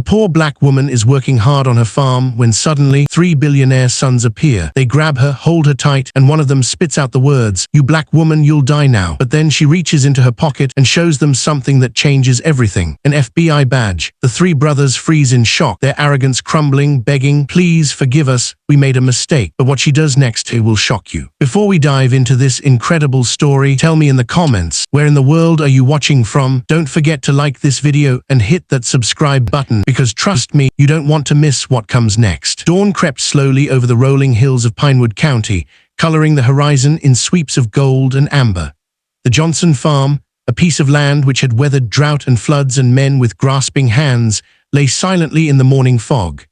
poor black woman is working hard on her farm when suddenly 3 billionaire sons appear. They grab her, hold her tight, and one of them spits out the words, "You black woman, you'll die now." But then she reaches into her pocket and shows them something that changes everything. An FBI badge. The three brothers freeze in shock, their arrogance crumbling, begging, "Please forgive us, we made a mistake." But what she does next will shock you. Before we dive into this incredible story, tell me in the comments, where in the world are you watching from? Don't forget to like this video and hit that subscribe button, because trust me, you don't want to miss what comes next. Dawn crept slowly over the rolling hills of Pinewood County, coloring the horizon in sweeps of gold and amber. The Johnson farm, a piece of land which had weathered drought and floods and men with grasping hands, lay silently in the morning fog.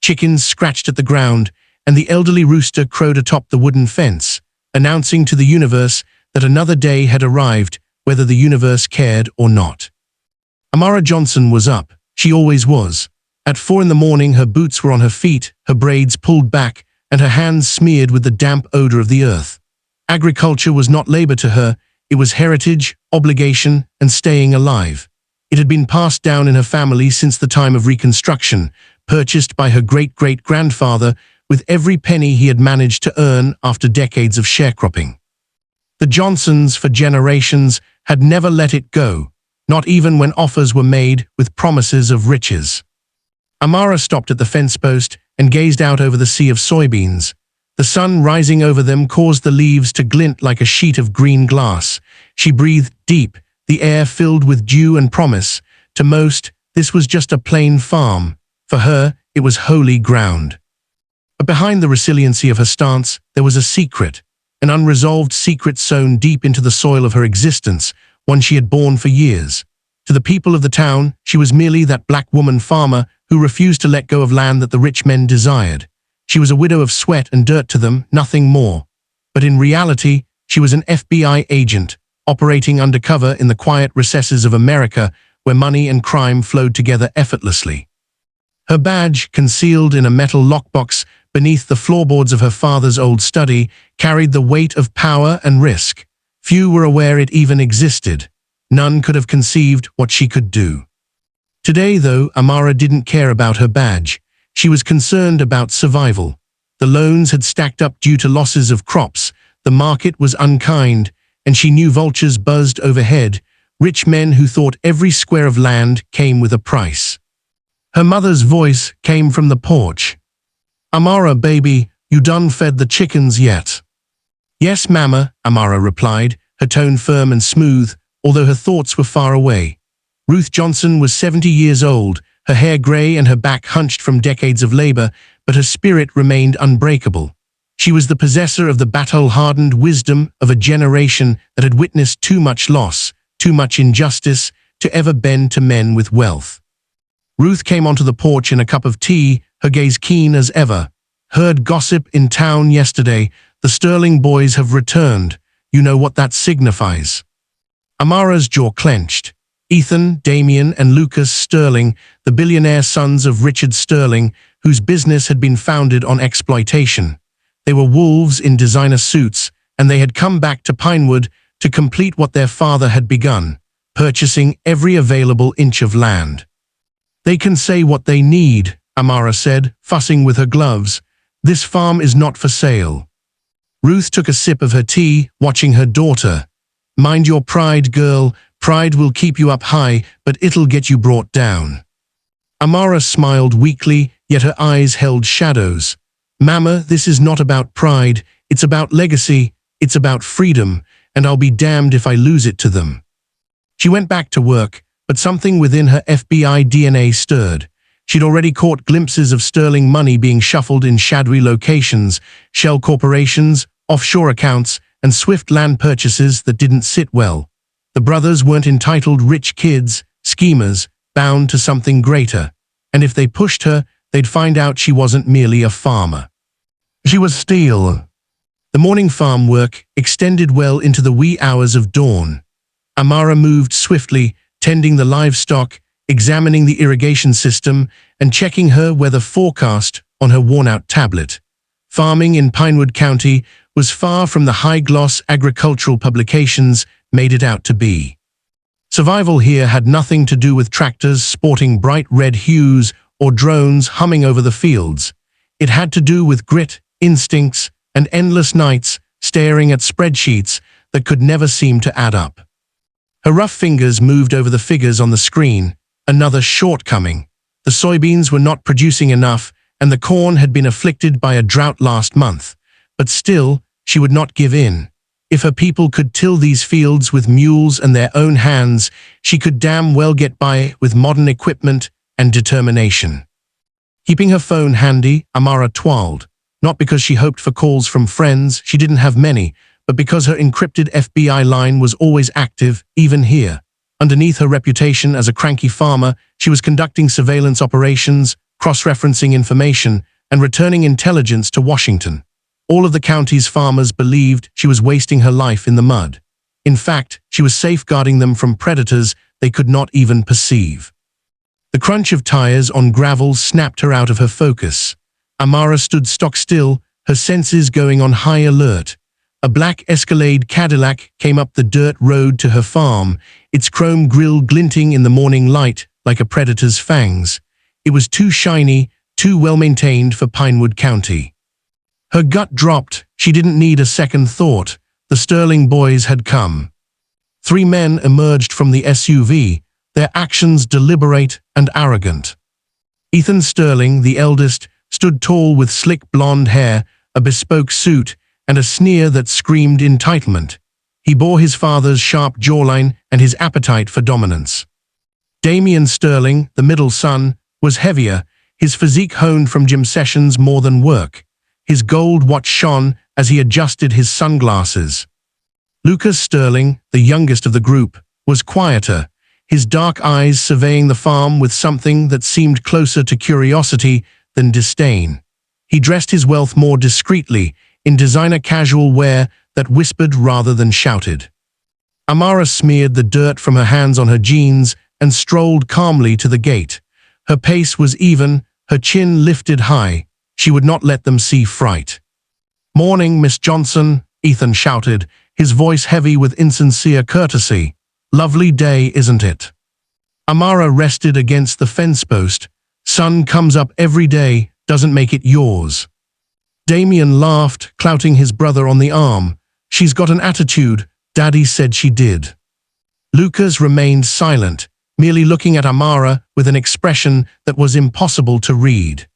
Chickens scratched at the ground, and the elderly rooster crowed atop the wooden fence, announcing to the universe that another day had arrived, whether the universe cared or not. Amara Johnson was up. She always was. At 4 in the morning, her boots were on her feet, her braids pulled back, and her hands smeared with the damp odor of the earth. Agriculture was not labor to her, it was heritage, obligation, and staying alive. It had been passed down in her family since the time of Reconstruction, purchased by her great-great-grandfather with every penny he had managed to earn after decades of sharecropping. The Johnsons, for generations, had never let it go, not even when offers were made with promises of riches. Amara stopped at the fence post and gazed out over the sea of soybeans. The sun rising over them caused the leaves to glint like a sheet of green glass. She breathed deep, the air filled with dew and promise. To most, this was just a plain farm. For her, it was holy ground. But behind the resiliency of her stance, there was a secret, an unresolved secret sown deep into the soil of her existence, one she had borne for years. To the people of the town, she was merely that black woman farmer who refused to let go of land that the rich men desired. She was a widow of sweat and dirt to them, nothing more. But in reality, she was an FBI agent, operating undercover in the quiet recesses of America, where money and crime flowed together effortlessly. Her badge, concealed in a metal lockbox beneath the floorboards of her father's old study, carried the weight of power and risk. Few were aware it even existed. None could have conceived what she could do. Today, though, Amara didn't care about her badge. She was concerned about survival. The loans had stacked up due to losses of crops, the market was unkind, and she knew vultures buzzed overhead, rich men who thought every square of land came with a price. Her mother's voice came from the porch. "Amara, baby, you done fed the chickens yet?" "Yes, Mama," Amara replied, her tone firm and smooth, although her thoughts were far away. Ruth Johnson was 70 years old, her hair gray and her back hunched from decades of labor, but her spirit remained unbreakable. She was the possessor of the battle-hardened wisdom of a generation that had witnessed too much loss, too much injustice, to ever bend to men with wealth. Ruth came onto the porch in a cup of tea, her gaze keen as ever. "Heard gossip in town yesterday. The Sterling boys have returned. You know what that signifies." Amara's jaw clenched. Ethan, Damien, and Lucas Sterling, the billionaire sons of Richard Sterling, whose business had been founded on exploitation. They were wolves in designer suits, and they had come back to Pinewood to complete what their father had begun, purchasing every available inch of land. "They can say what they need," Amara said, fussing with her gloves. "This farm is not for sale." Ruth took a sip of her tea, watching her daughter. "Mind your pride, girl. Pride will keep you up high, but it'll get you brought down." Amara smiled weakly, yet her eyes held shadows. "Mama, this is not about pride. It's about legacy. It's about freedom, and I'll be damned if I lose it to them." She went back to work, but something within her FBI DNA stirred. She'd already caught glimpses of Sterling money being shuffled in shadowy locations, shell corporations, offshore accounts, and swift land purchases that didn't sit well. The brothers weren't entitled rich kids, schemers, bound to something greater. And if they pushed her, they'd find out she wasn't merely a farmer. She was steel. The morning farm work extended well into the wee hours of dawn. Amara moved swiftly, tending the livestock, examining the irrigation system, and checking her weather forecast on her worn-out tablet. Farming in Pinewood County was far from the high-gloss agricultural publications made it out to be. Survival here had nothing to do with tractors sporting bright red hues or drones humming over the fields. It had to do with grit, instincts, and endless nights staring at spreadsheets that could never seem to add up. Her rough fingers moved over the figures on the screen, another shortcoming. The soybeans were not producing enough, and the corn had been afflicted by a drought last month. But still, she would not give in. If her people could till these fields with mules and their own hands, she could damn well get by with modern equipment and determination. Keeping her phone handy, Amara twirled, not because she hoped for calls from friends, she didn't have many, but because her encrypted FBI line was always active, even here. Underneath her reputation as a cranky farmer, she was conducting surveillance operations, cross-referencing information, and returning intelligence to Washington. All of the county's farmers believed she was wasting her life in the mud. In fact, she was safeguarding them from predators they could not even perceive. The crunch of tires on gravel snapped her out of her focus. Amara stood stock still, her senses going on high alert. A black Escalade Cadillac came up the dirt road to her farm, its chrome grille glinting in the morning light like a predator's fangs. It was too shiny, too well-maintained for Pinewood County. Her gut dropped. She didn't need a second thought. The Sterling boys had come. 3 men emerged from the SUV, their actions deliberate and arrogant. Ethan Sterling, the eldest, stood tall with slick blonde hair, a bespoke suit, and a sneer that screamed entitlement. He bore his father's sharp jawline and his appetite for dominance. Damian Sterling, the middle son, was heavier, his physique honed from gym sessions more than work. His gold watch shone as he adjusted his sunglasses. Lucas Sterling, the youngest of the group, was quieter, his dark eyes surveying the farm with something that seemed closer to curiosity than disdain. He dressed his wealth more discreetly, in designer casual wear that whispered rather than shouted. Amara smeared the dirt from her hands on her jeans and strolled calmly to the gate. Her pace was even, her chin lifted high. She would not let them see fright. "Morning, Miss Johnson," Ethan shouted, his voice heavy with insincere courtesy. "Lovely day, isn't it?" Amara rested against the fence post. "Sun comes up every day, doesn't make it yours." Damien laughed, clouting his brother on the arm. "She's got an attitude, Daddy said she did." Lucas remained silent, merely looking at Amara with an expression that was impossible to read.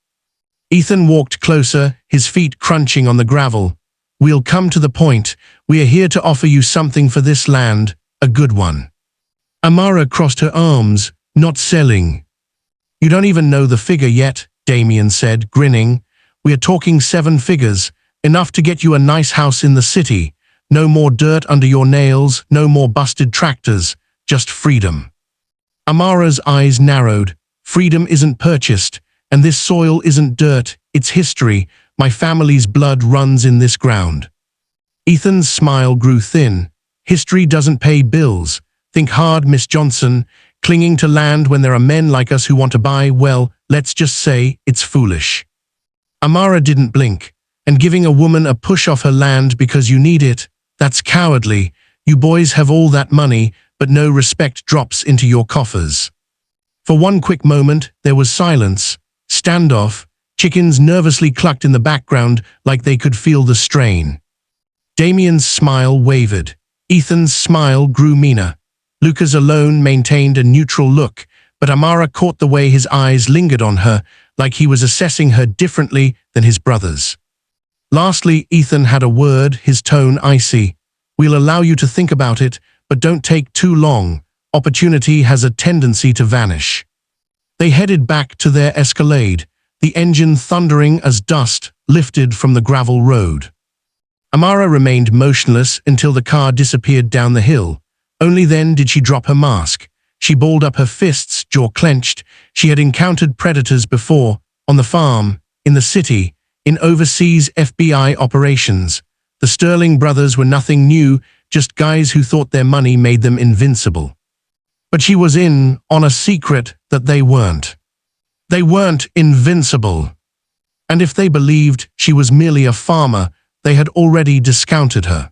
Ethan walked closer, his feet crunching on the gravel. "We'll come to the point. We are here to offer you something for this land, a good one." Amara crossed her arms. "Not selling." "You don't even know the figure yet," Damien said, grinning. "We are talking 7 figures, enough to get you a nice house in the city. No more dirt under your nails, no more busted tractors, just freedom." Amara's eyes narrowed. "Freedom isn't purchased. And this soil isn't dirt, it's history. My family's blood runs in this ground." Ethan's smile grew thin. "History doesn't pay bills. Think hard, Miss Johnson. Clinging to land when there are men like us who want to buy, well, let's just say it's foolish." Amara didn't blink. "And giving a woman a push off her land because you need it, that's cowardly. You boys have all that money, but no respect drops into your coffers." For one quick moment, there was silence. Standoff. Chickens nervously clucked in the background like they could feel the strain. Damien's smile wavered. Ethan's smile grew meaner. Lucas alone maintained a neutral look, but Amara caught the way his eyes lingered on her, like he was assessing her differently than his brothers. Lastly, Ethan had a word, his tone icy. "We'll allow you to think about it, but don't take too long. Opportunity has a tendency to vanish." They headed back to their Escalade, the engine thundering as dust lifted from the gravel road. Amara remained motionless until the car disappeared down the hill. Only then did she drop her mask. She balled up her fists, jaw clenched. She had encountered predators before, on the farm, in the city, in overseas FBI operations. The Sterling brothers were nothing new, just guys who thought their money made them invincible. But she was in on a secret that they weren't. They weren't invincible. And if they believed she was merely a farmer, they had already discounted her.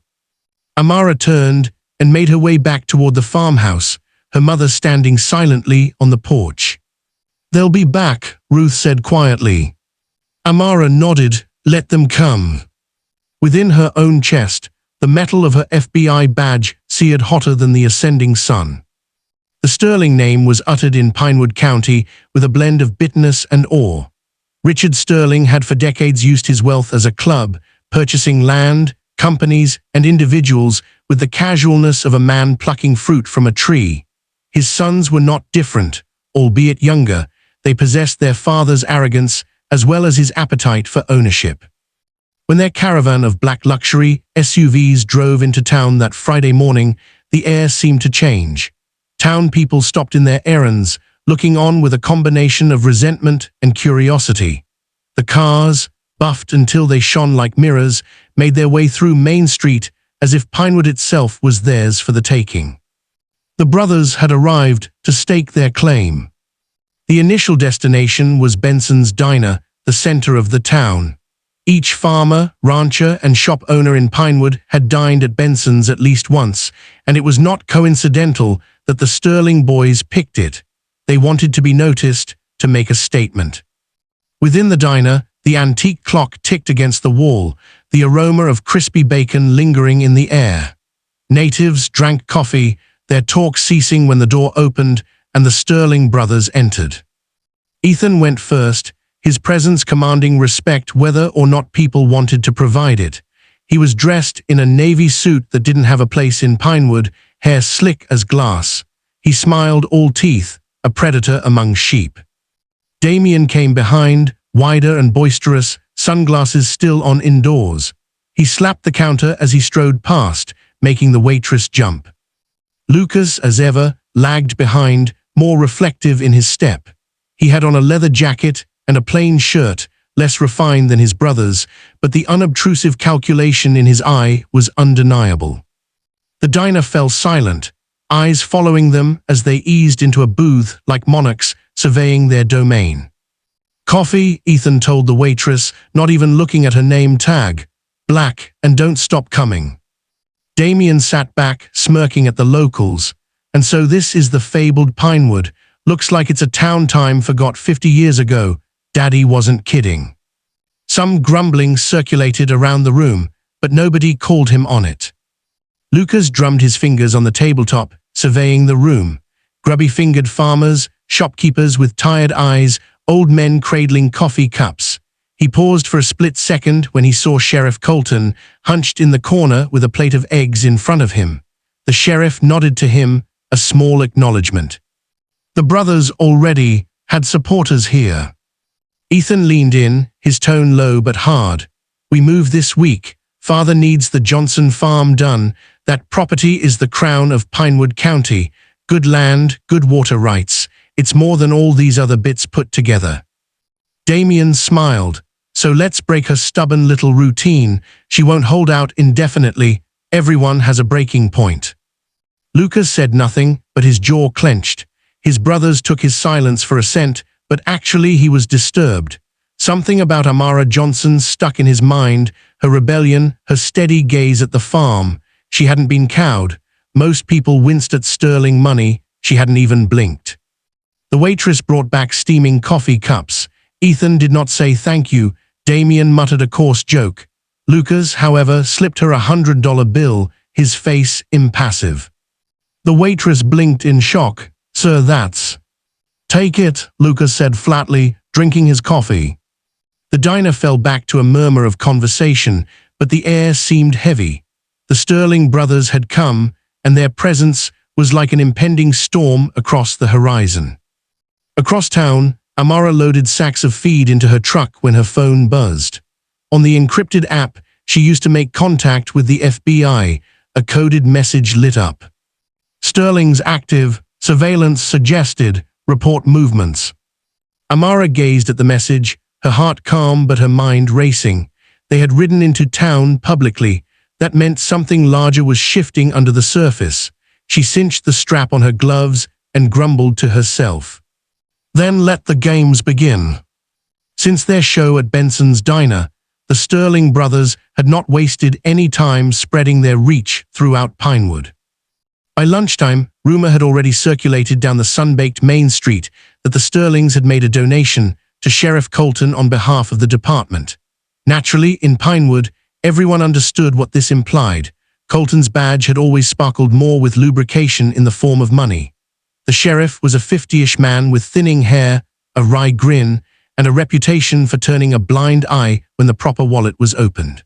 Amara turned and made her way back toward the farmhouse, her mother standing silently on the porch. "They'll be back," Ruth said quietly. Amara nodded. "Let them come." Within her own chest, the metal of her FBI badge seared hotter than the ascending sun. The Sterling name was uttered in Pinewood County with a blend of bitterness and awe. Richard Sterling had for decades used his wealth as a club, purchasing land, companies, and individuals with the casualness of a man plucking fruit from a tree. His sons were not different, albeit younger. They possessed their father's arrogance as well as his appetite for ownership. When their caravan of black luxury SUVs drove into town that Friday morning, the air seemed to change. Town people stopped in their errands, looking on with a combination of resentment and curiosity. The cars, buffed until they shone like mirrors, made their way through Main Street as if Pinewood itself was theirs for the taking. The brothers had arrived to stake their claim. The initial destination was Benson's Diner, the center of the town. Each farmer, rancher, and shop owner in Pinewood had dined at Benson's at least once, and it was not coincidental that the Sterling boys picked it. They wanted to be noticed, to make a statement. Within the diner, the antique clock ticked against the wall, the aroma of crispy bacon lingering in the air. Natives drank coffee, their talk ceasing when the door opened and the Sterling brothers entered. Ethan went first, his presence commanding respect whether or not people wanted to provide it. He was dressed in a navy suit that didn't have a place in Pinewood, hair slick as glass. He smiled all teeth, a predator among sheep. Damien came behind, wider and boisterous, sunglasses still on indoors. He slapped the counter as he strode past, making the waitress jump. Lucas, as ever, lagged behind, more reflective in his step. He had on a leather jacket and a plain shirt, less refined than his brothers, but the unobtrusive calculation in his eye was undeniable. The diner fell silent, eyes following them as they eased into a booth like monarchs surveying their domain. "Coffee," Ethan told the waitress, not even looking at her name tag. "Black, and don't stop coming." Damien sat back, smirking at the locals. "And so this is the fabled Pinewood. Looks like it's a town time forgot 50 years ago. Daddy wasn't kidding." Some grumbling circulated around the room, but nobody called him on it. Lucas drummed his fingers on the tabletop, surveying the room. Grubby-fingered farmers, shopkeepers with tired eyes, old men cradling coffee cups. He paused for a split second when he saw Sheriff Colton, hunched in the corner with a plate of eggs in front of him. The sheriff nodded to him, a small acknowledgement. The brothers already had supporters here. Ethan leaned in, his tone low but hard. "We move this week. Father needs the Johnson farm done. That property is the crown of Pinewood County. Good land, good water rights. It's more than all these other bits put together." Damien smiled. "So let's break her stubborn little routine. She won't hold out indefinitely. Everyone has a breaking point." Lucas said nothing, but his jaw clenched. His brothers took his silence for assent, but actually he was disturbed. Something about Amara Johnson stuck in his mind, her rebellion, her steady gaze at the farm. She hadn't been cowed. Most people winced at Sterling money. She hadn't even blinked. The waitress brought back steaming coffee cups. Ethan did not say thank you. Damien muttered a coarse joke. Lucas, however, slipped her $100 bill, his face impassive. The waitress blinked in shock. "Sir, that's..." "Take it," Lucas said flatly, drinking his coffee. The diner fell back to a murmur of conversation, but the air seemed heavy. The Sterling brothers had come, and their presence was like an impending storm across the horizon. Across town, Amara loaded sacks of feed into her truck when her phone buzzed. On the encrypted app, she used to make contact with the FBI. A coded message lit up. "Sterling's active. Surveillance suggested. Report movements." Amara gazed at the message, her heart calm but her mind racing. They had ridden into town publicly. That meant something larger was shifting under the surface. She cinched the strap on her gloves and grumbled to herself. Then let the games begin. Since their show at Benson's Diner, the Sterling brothers had not wasted any time spreading their reach throughout Pinewood. By lunchtime, rumor had already circulated down the sun-baked Main Street that the Sterlings had made a donation to Sheriff Colton on behalf of the department. Naturally, in Pinewood, everyone understood what this implied. Colton's badge had always sparkled more with lubrication in the form of money. The sheriff was a 50-ish man with thinning hair, a wry grin, and a reputation for turning a blind eye when the proper wallet was opened.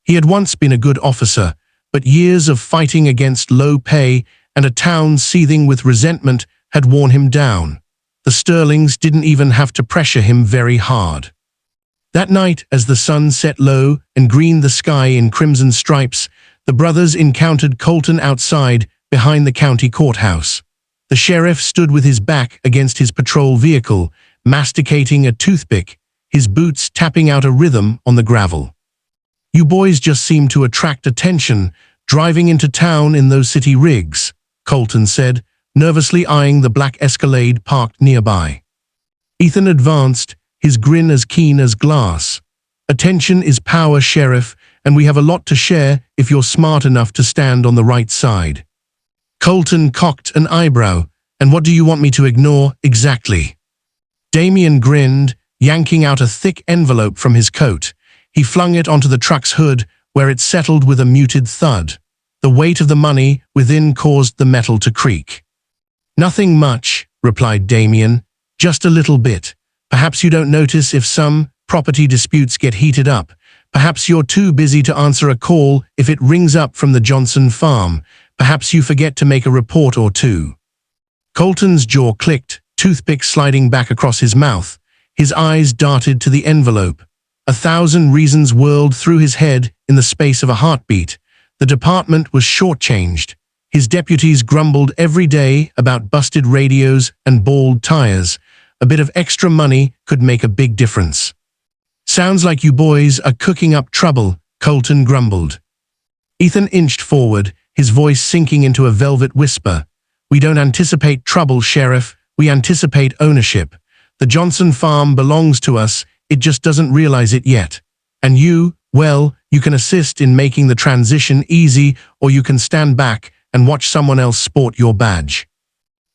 He had once been a good officer, but years of fighting against low pay and a town seething with resentment had worn him down. The Sterlings didn't even have to pressure him very hard. That night, as the sun set low and greened the sky in crimson stripes, the brothers encountered Colton outside behind the county courthouse. The sheriff stood with his back against his patrol vehicle, masticating a toothpick, his boots tapping out a rhythm on the gravel. "You boys just seem to attract attention, driving into town in those city rigs," Colton said, nervously eyeing the black Escalade parked nearby. Ethan advanced, his grin as keen as glass. "Attention is power, Sheriff, and we have a lot to share if you're smart enough to stand on the right side." Colton cocked an eyebrow. "And what do you want me to ignore, exactly?" Damien grinned, yanking out a thick envelope from his coat. He flung it onto the truck's hood, where it settled with a muted thud. The weight of the money within caused the metal to creak. "Nothing much," replied Damien. "Just a little bit. Perhaps you don't notice if some property disputes get heated up. Perhaps you're too busy to answer a call if it rings up from the Johnson farm. Perhaps you forget to make a report or two." Colton's jaw clicked, toothpick sliding back across his mouth. His eyes darted to the envelope. 1,000 reasons whirled through his head in the space of a heartbeat. The department was shortchanged. His deputies grumbled every day about busted radios and bald tires. A bit of extra money could make a big difference. "Sounds like you boys are cooking up trouble," Colton grumbled. Ethan inched forward, his voice sinking into a velvet whisper. "We don't anticipate trouble, Sheriff. We anticipate ownership. The Johnson farm belongs to us. It just doesn't realize it yet. And you, well, you can assist in making the transition easy, or you can stand back and watch someone else sport your badge."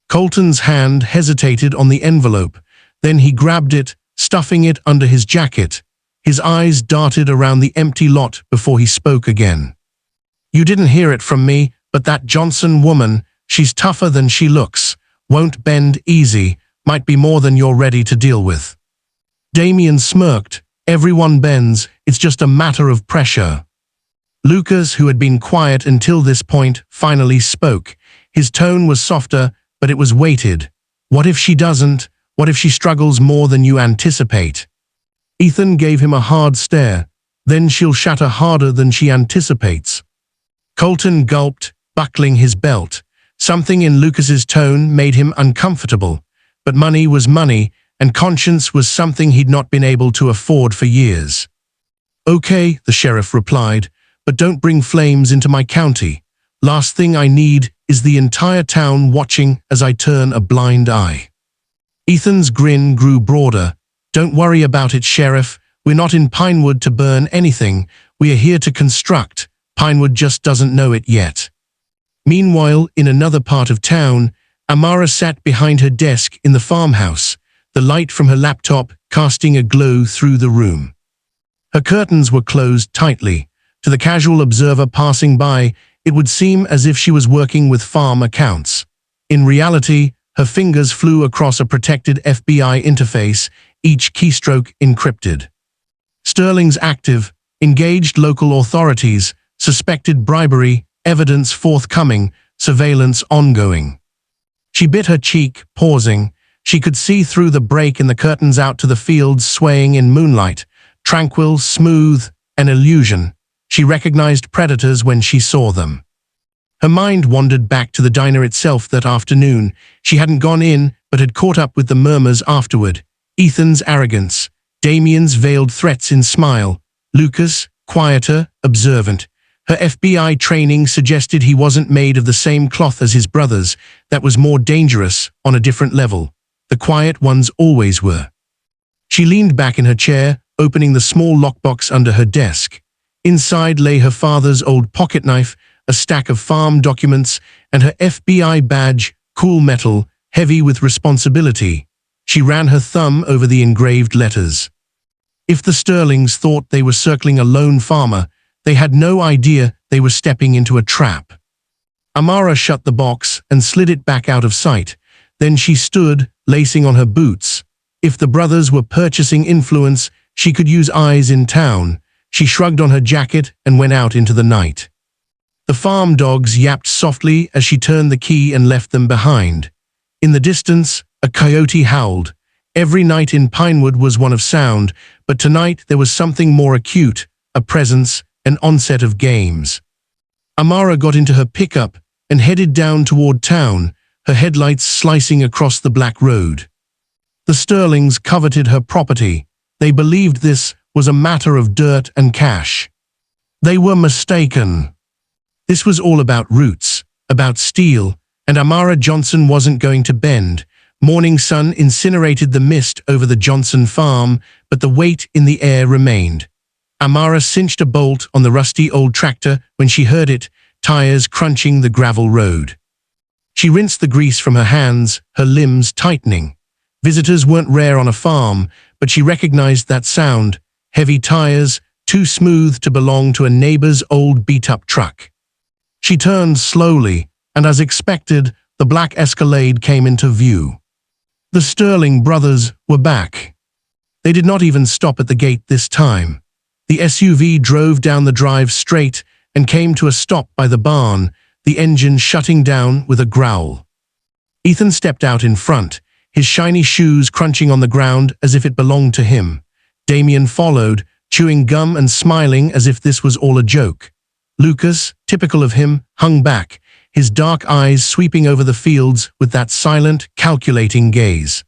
Colton's hand hesitated on the envelope. Then he grabbed it, stuffing it under his jacket. His eyes darted around the empty lot before he spoke again. "You didn't hear it from me, but that Johnson woman, she's tougher than she looks. Won't bend easy, might be more than you're ready to deal with." Damien smirked. "Everyone bends, it's just a matter of pressure." Lucas, who had been quiet until this point, finally spoke. His tone was softer, but it was weighted. "What if she doesn't? What if she struggles more than you anticipate?" Ethan gave him a hard stare. "Then she'll shatter harder than she anticipates." Colton gulped, buckling his belt. Something in Lucas's tone made him uncomfortable. But money was money, and conscience was something he'd not been able to afford for years. "Okay," the sheriff replied, "but don't bring flames into my county. Last thing I need is the entire town watching as I turn a blind eye." Ethan's grin grew broader. "Don't worry about it, Sheriff. We're not in Pinewood to burn anything. We are here to construct. Pinewood just doesn't know it yet." Meanwhile, in another part of town, Amara sat behind her desk in the farmhouse, the light from her laptop casting a glow through the room. Her curtains were closed tightly. To the casual observer passing by, it would seem as if she was working with farm accounts. In reality, her fingers flew across a protected FBI interface, each keystroke encrypted. Sterling's active, engaged local authorities, suspected bribery, evidence forthcoming, surveillance ongoing. She bit her cheek, pausing. She could see through the break in the curtains out to the fields swaying in moonlight, tranquil, smooth, an illusion. She recognized predators when she saw them. Her mind wandered back to the diner itself that afternoon. She hadn't gone in, but had caught up with the murmurs afterward. Ethan's arrogance, Damien's veiled threats in smile, Lucas, quieter, observant. Her FBI training suggested he wasn't made of the same cloth as his brothers. That was more dangerous, on a different level. The quiet ones always were. She leaned back in her chair, opening the small lockbox under her desk. Inside lay her father's old pocketknife, a stack of farm documents, and her FBI badge, cool metal, heavy with responsibility. She ran her thumb over the engraved letters. If the Sterlings thought they were circling a lone farmer, they had no idea they were stepping into a trap. Amara shut the box and slid it back out of sight. Then she stood, lacing on her boots. If the brothers were purchasing influence, she could use eyes in town. She shrugged on her jacket and went out into the night. The farm dogs yapped softly as she turned the key and left them behind. In the distance, a coyote howled. Every night in Pinewood was one of sound, but tonight there was something more acute, a presence, an onset of games. Amara got into her pickup and headed down toward town, her headlights slicing across the black road. The Sterlings coveted her property. They believed this was a matter of dirt and cash. They were mistaken. This was all about roots, about steel, and Amara Johnson wasn't going to bend. Morning sun incinerated the mist over the Johnson farm, but the weight in the air remained. Amara cinched a bolt on the rusty old tractor when she heard it, tires crunching the gravel road. She rinsed the grease from her hands, her limbs tightening. Visitors weren't rare on a farm, but she recognized that sound, heavy tires, too smooth to belong to a neighbor's old beat-up truck. She turned slowly, and as expected, the black Escalade came into view. The Sterling brothers were back. They did not even stop at the gate this time. The SUV drove down the drive straight and came to a stop by the barn, the engine shutting down with a growl. Ethan stepped out in front, his shiny shoes crunching on the ground as if it belonged to him. Damien followed, chewing gum and smiling as if this was all a joke. Lucas, typical of him, hung back, his dark eyes sweeping over the fields with that silent, calculating gaze.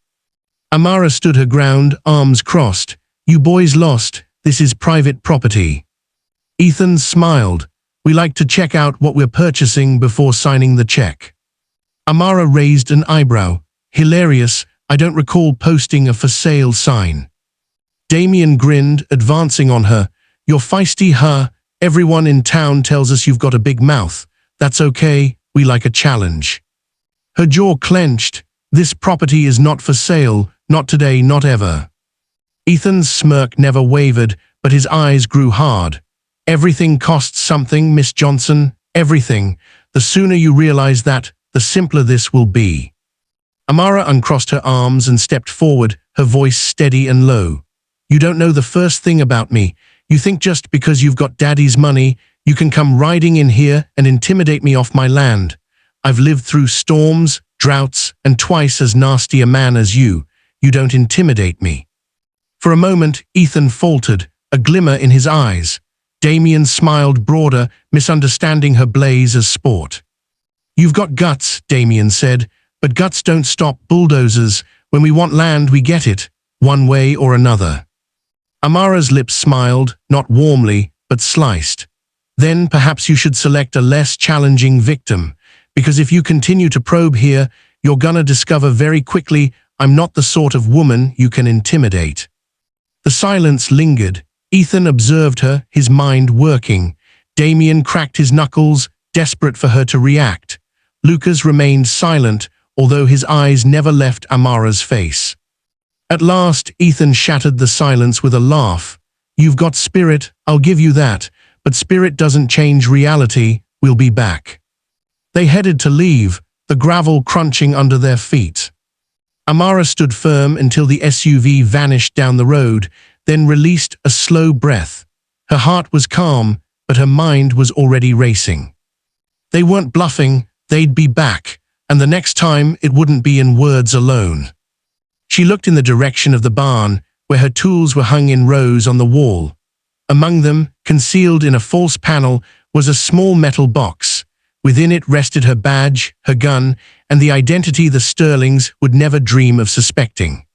Amara stood her ground, arms crossed. "You boys lost. This is private property." Ethan smiled. "We like to check out what we're purchasing before signing the check." Amara raised an eyebrow. "Hilarious, I don't recall posting a for sale sign." Damien grinned, advancing on her. "You're feisty, huh? Everyone in town tells us you've got a big mouth. That's okay, we like a challenge." Her jaw clenched. "This property is not for sale, not today, not ever." Ethan's smirk never wavered, but his eyes grew hard. "Everything costs something, Miss Johnson, everything. The sooner you realize that, the simpler this will be." Amara uncrossed her arms and stepped forward, her voice steady and low. "You don't know the first thing about me. You think just because you've got Daddy's money, you can come riding in here and intimidate me off my land. I've lived through storms, droughts, and twice as nasty a man as you. You don't intimidate me." For a moment, Ethan faltered, a glimmer in his eyes. Damien smiled broader, misunderstanding her blaze as sport. "You've got guts," Damien said, "but guts don't stop bulldozers. When we want land, we get it, one way or another." Amara's lips smiled, not warmly, but sliced. "Then perhaps you should select a less challenging victim, because if you continue to probe here, you're gonna discover very quickly I'm not the sort of woman you can intimidate." The silence lingered. Ethan observed her, his mind working. Damien cracked his knuckles, desperate for her to react. Lucas remained silent, although his eyes never left Amara's face. At last, Ethan shattered the silence with a laugh. "You've got spirit, I'll give you that, but spirit doesn't change reality. We'll be back." They headed to leave, the gravel crunching under their feet. Amara stood firm until the SUV vanished down the road, then released a slow breath. Her heart was calm, but her mind was already racing. They weren't bluffing, they'd be back, and the next time it wouldn't be in words alone. She looked in the direction of the barn, where her tools were hung in rows on the wall. Among them, concealed in a false panel, was a small metal box. Within it rested her badge, her gun, and the identity the Sterlings would never dream of suspecting.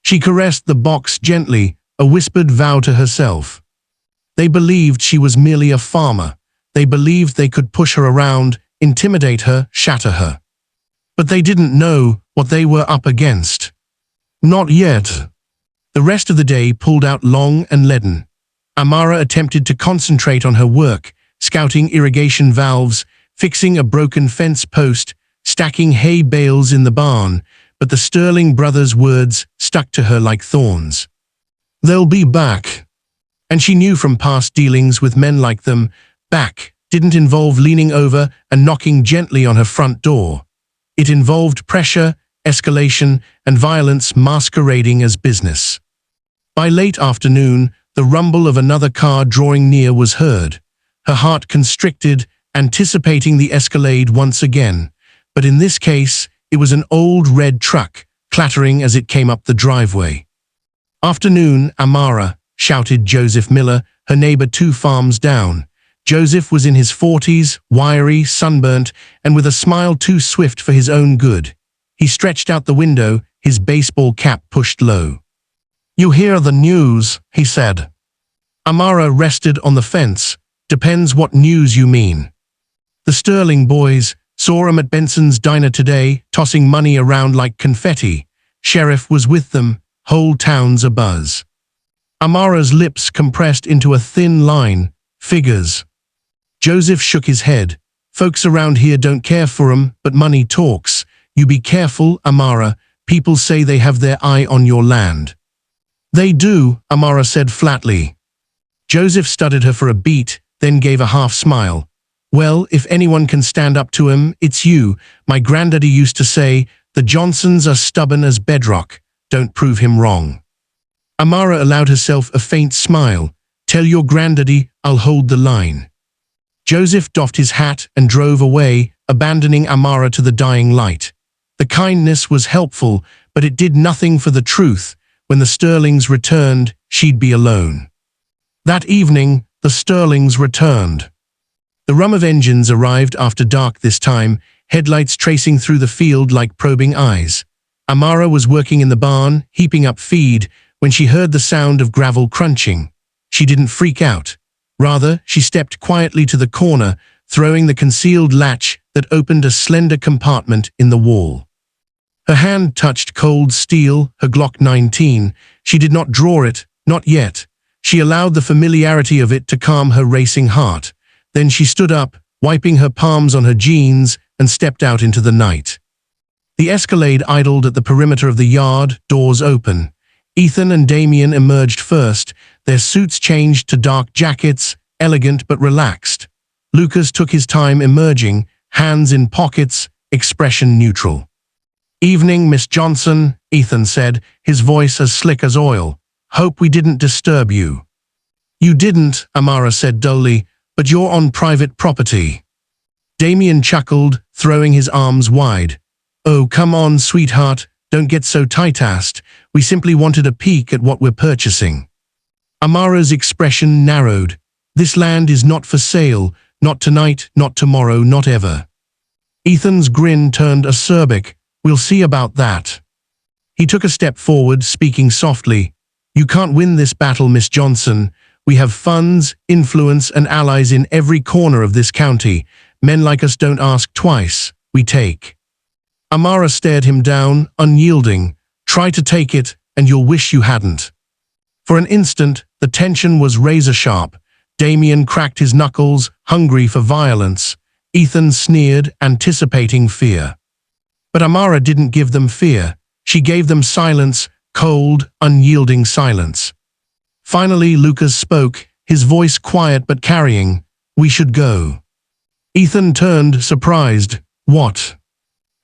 She caressed the box gently, a whispered vow to herself. They believed she was merely a farmer. They believed they could push her around, intimidate her, shatter her. But they didn't know what they were up against. Not yet. The rest of the day pulled out long and leaden. Amara attempted to concentrate on her work, scouting irrigation valves, fixing a broken fence post, stacking hay bales in the barn, but the Sterling brothers' words stuck to her like thorns. They'll be back. And she knew from past dealings with men like them, back didn't involve leaning over and knocking gently on her front door. It involved pressure, escalation, and violence masquerading as business. By late afternoon, the rumble of another car drawing near was heard. Her heart constricted, anticipating the escalade once again. But in this case, it was an old red truck, clattering as it came up the driveway. "Afternoon, Amara," shouted Joseph Miller, her neighbor 2 farms down. Joseph was in his 40s, wiry, sunburnt, and with a smile too swift for his own good. He stretched out the window, his baseball cap pushed low. "You hear the news," he said. Amara rested on the fence. "Depends what news you mean." "The Sterling boys saw 'em at Benson's diner today, tossing money around like confetti. Sheriff was with them, whole town's abuzz." Amara's lips compressed into a thin line. "Figures." Joseph shook his head. "Folks around here don't care for 'em, but money talks. You be careful, Amara. People say they have their eye on your land." "They do," Amara said flatly. Joseph studied her for a beat, then gave a half smile. "Well, if anyone can stand up to him, it's you. My granddaddy used to say, the Johnsons are stubborn as bedrock. Don't prove him wrong." Amara allowed herself a faint smile. "Tell your granddaddy I'll hold the line." Joseph doffed his hat and drove away, abandoning Amara to the dying light. The kindness was helpful, but it did nothing for the truth. When the Sterlings returned, she'd be alone. That evening, the Sterlings returned. The rum of engines arrived after dark this time, headlights tracing through the field like probing eyes. Amara was working in the barn, heaping up feed, when she heard the sound of gravel crunching. She didn't freak out. Rather, she stepped quietly to the corner, throwing the concealed latch that opened a slender compartment in the wall. Her hand touched cold steel, her Glock 19. She did not draw it, not yet. She allowed the familiarity of it to calm her racing heart. Then she stood up, wiping her palms on her jeans, and stepped out into the night. The Escalade idled at the perimeter of the yard, doors open. Ethan and Damien emerged first, their suits changed to dark jackets, elegant but relaxed. Lucas took his time emerging, hands in pockets, expression neutral. "Evening, Miss Johnson," Ethan said, his voice as slick as oil. "Hope we didn't disturb you." "You didn't," Amara said dully, "but you're on private property." Damien chuckled, throwing his arms wide. "Oh, come on, sweetheart, don't get so tight-assed. We simply wanted a peek at what we're purchasing." Amara's expression narrowed. "This land is not for sale, not tonight, not tomorrow, not ever." Ethan's grin turned acerbic. "We'll see about that." He took a step forward, speaking softly. "You can't win this battle, Miss Johnson. We have funds, influence, and allies in every corner of this county. Men like us don't ask twice, we take." Amara stared him down, unyielding. "Try to take it, and you'll wish you hadn't." For an instant, the tension was razor-sharp. Damien cracked his knuckles, hungry for violence. Ethan sneered, anticipating fear. But Amara didn't give them fear. She gave them silence, cold, unyielding silence. Finally, Lucas spoke, his voice quiet but carrying. "We should go." Ethan turned, surprised. "What?"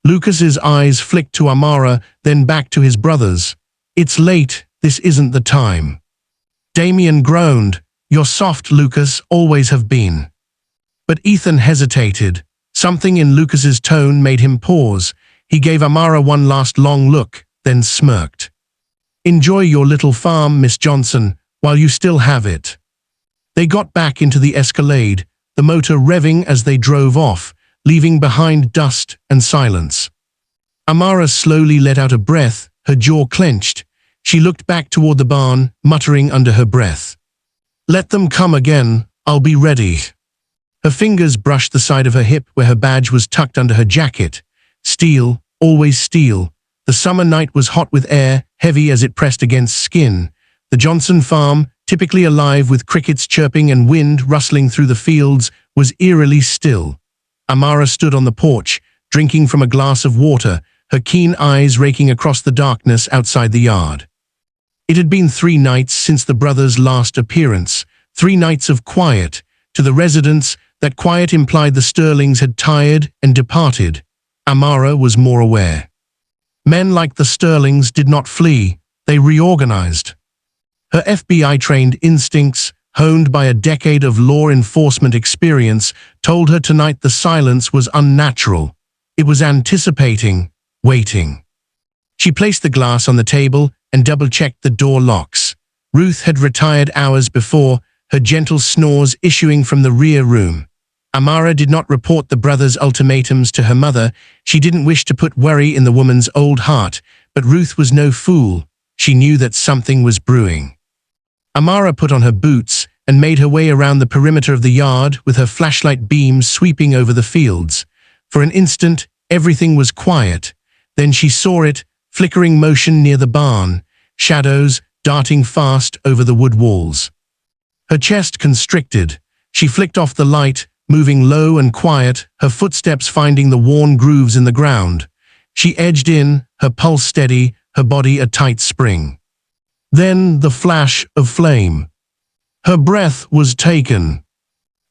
Lucas's eyes flicked to Amara, then back to his brothers. "It's late, this isn't the time." Damien groaned. "You're soft, Lucas, always have been." But Ethan hesitated. Something in Lucas's tone made him pause. He gave Amara one last long look, then smirked. "Enjoy your little farm, Miss Johnson, while you still have it." They got back into the Escalade, the motor revving as they drove off, leaving behind dust and silence. Amara slowly let out a breath, her jaw clenched. She looked back toward the barn, muttering under her breath. "Let them come again, I'll be ready." Her fingers brushed the side of her hip where her badge was tucked under her jacket. Steel, always steel. The summer night was hot with air, heavy as it pressed against skin. The Johnson farm, typically alive with crickets chirping and wind rustling through the fields, was eerily still. Amara stood on the porch, drinking from a glass of water, her keen eyes raking across the darkness outside the yard. It had been 3 nights since the brothers' last appearance, 3 nights of quiet. To the residents, that quiet implied the Sterlings had tired and departed. Amara was more aware. Men like the Sterlings did not flee, they reorganized. Her FBI-trained instincts, honed by a decade of law enforcement experience, told her tonight the silence was unnatural. It was anticipating, waiting. She placed the glass on the table and double-checked the door locks. Ruth had retired hours before, her gentle snores issuing from the rear room. Amara did not report the brothers' ultimatums to her mother. She didn't wish to put worry in the woman's old heart, but Ruth was no fool. She knew that something was brewing. Amara put on her boots and made her way around the perimeter of the yard with her flashlight beams sweeping over the fields. For an instant, everything was quiet. Then she saw it, flickering motion near the barn, shadows darting fast over the wood walls. Her chest constricted. She flicked off the light, moving low and quiet, her footsteps finding the worn grooves in the ground. She edged in, her pulse steady, her body a tight spring. Then the flash of flame. Her breath was taken.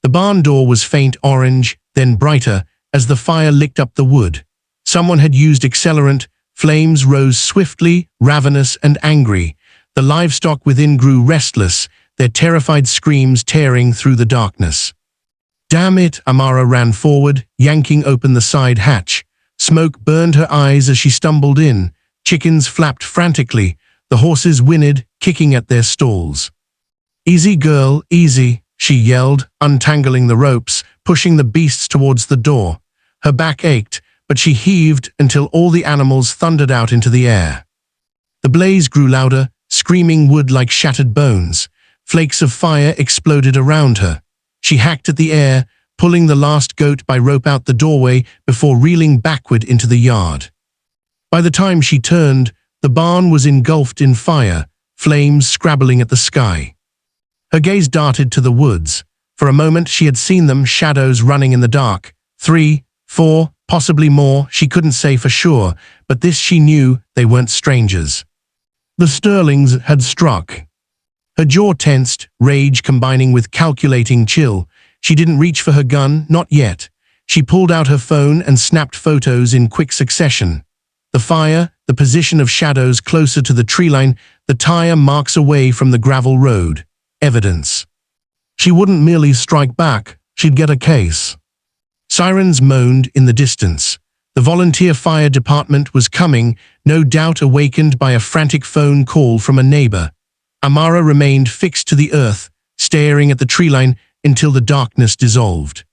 The barn door was faint orange, then brighter, as the fire licked up the wood. Someone had used accelerant. Flames rose swiftly, ravenous and angry. The livestock within grew restless, their terrified screams tearing through the darkness. Damn it! Amara ran forward, yanking open the side hatch. Smoke burned her eyes as she stumbled in. Chickens flapped frantically. The horses whinnied, kicking at their stalls. "Easy, girl, easy," she yelled, untangling the ropes, pushing the beasts towards the door. Her back ached, but she heaved until all the animals thundered out into the air. The blaze grew louder, screaming wood like shattered bones. Flakes of fire exploded around her. She hacked at the air, pulling the last goat by rope out the doorway before reeling backward into the yard. By the time she turned, the barn was engulfed in fire, flames scrabbling at the sky. Her gaze darted to the woods. For a moment she had seen them, shadows running in the dark. 3, 4, possibly more, she couldn't say for sure, but this she knew, they weren't strangers. The Sterlings had struck. Her jaw tensed, rage combining with calculating chill. She didn't reach for her gun, not yet. She pulled out her phone and snapped photos in quick succession. The fire, the position of shadows closer to the tree line, the tire marks away from the gravel road. Evidence. She wouldn't merely strike back, she'd get a case. Sirens moaned in the distance. The volunteer fire department was coming, no doubt awakened by a frantic phone call from a neighbor. Amara remained fixed to the earth, staring at the tree line until the darkness dissolved.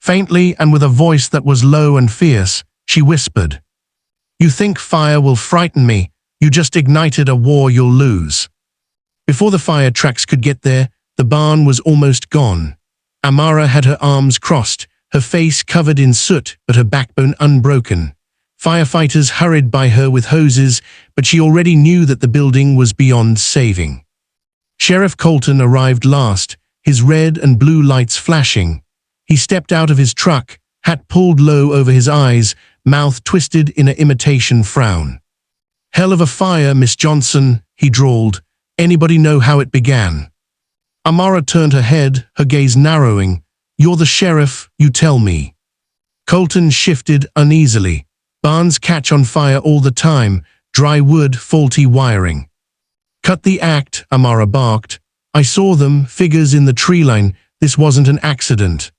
Faintly and with a voice that was low and fierce, she whispered, "You think fire will frighten me? You just ignited a war you'll lose." Before the fire trucks could get there, the barn was almost gone. Amara had her arms crossed, her face covered in soot but her backbone unbroken. Firefighters hurried by her with hoses, but she already knew that the building was beyond saving. Sheriff Colton arrived last, his red and blue lights flashing. He stepped out of his truck, hat pulled low over his eyes, mouth twisted in an imitation frown. "Hell of a fire, Miss Johnson," he drawled. "Anybody know how it began?" Amara turned her head, her gaze narrowing. "You're the sheriff, you tell me." Colton shifted uneasily. "Barns catch on fire all the time, dry wood, faulty wiring." "Cut the act," Amara barked. "I saw them, figures in the tree line. This wasn't an accident."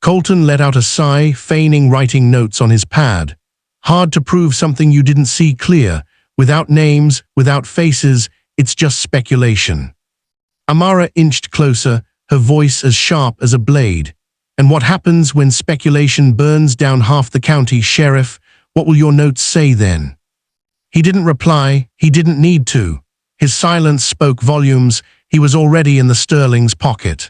Colton let out a sigh, feigning writing notes on his pad. "Hard to prove something you didn't see clear. Without names, without faces, it's just speculation." Amara inched closer, her voice as sharp as a blade. "And what happens when speculation burns down half the county, Sheriff? What will your notes say then?" He didn't reply. He didn't need to. His silence spoke volumes. He was already in the Sterling's pocket.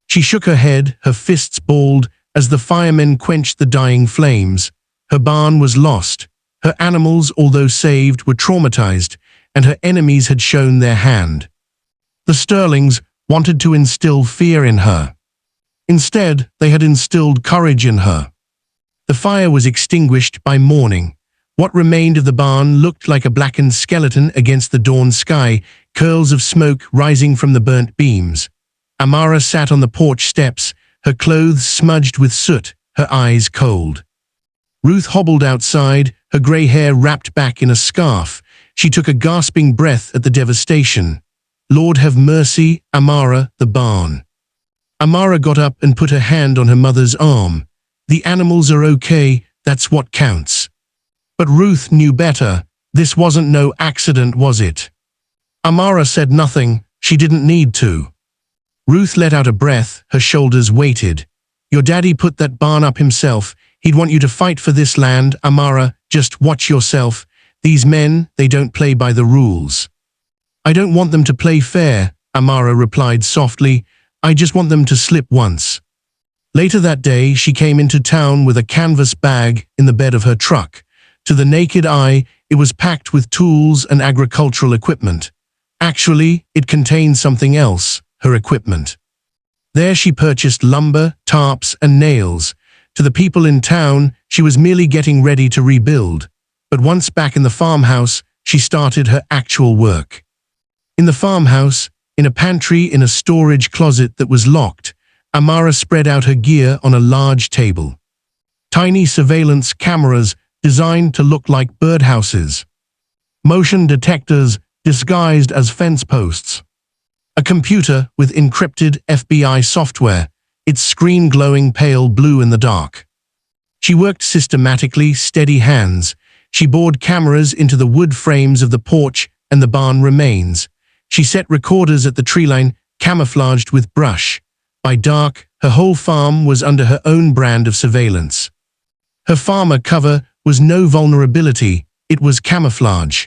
She shook her head, her fists balled, as the firemen quenched the dying flames. Her barn was lost. Her animals, although saved, were traumatized, and her enemies had shown their hand. The Sterlings wanted to instill fear in her. Instead, they had instilled courage in her. The fire was extinguished by morning. What remained of the barn looked like a blackened skeleton against the dawn sky, curls of smoke rising from the burnt beams. Amara sat on the porch steps, her clothes smudged with soot, her eyes cold. Ruth hobbled outside, her grey hair wrapped back in a scarf. She took a gasping breath at the devastation. Lord have mercy, Amara, the barn. Amara got up and put her hand on her mother's arm. The animals are okay, that's what counts. But Ruth knew better. This wasn't no accident, was it? Amara said nothing. She didn't need to. Ruth let out a breath, her shoulders weighted. Your daddy put that barn up himself. He'd want you to fight for this land, Amara. Just watch yourself. These men, they don't play by the rules. I don't want them to play fair, Amara replied softly. I just want them to slip once. Later that day, she came into town with a canvas bag in the bed of her truck. To the naked eye, it was packed with tools and agricultural equipment. Actually, it contained something else, her equipment. There she purchased lumber, tarps, and nails. To the people in town, she was merely getting ready to rebuild. But once back in the farmhouse, she started her actual work. In the farmhouse, in a pantry in a storage closet that was locked, Amara spread out her gear on a large table. Tiny surveillance cameras designed to look like birdhouses. Motion detectors disguised as fence posts. A computer with encrypted FBI software, its screen glowing pale blue in the dark. She worked systematically, steady hands. She bored cameras into the wood frames of the porch and the barn remains. She set recorders at the treeline, camouflaged with brush. By dark, her whole farm was under her own brand of surveillance. Her farmer cover was no vulnerability, it was camouflage.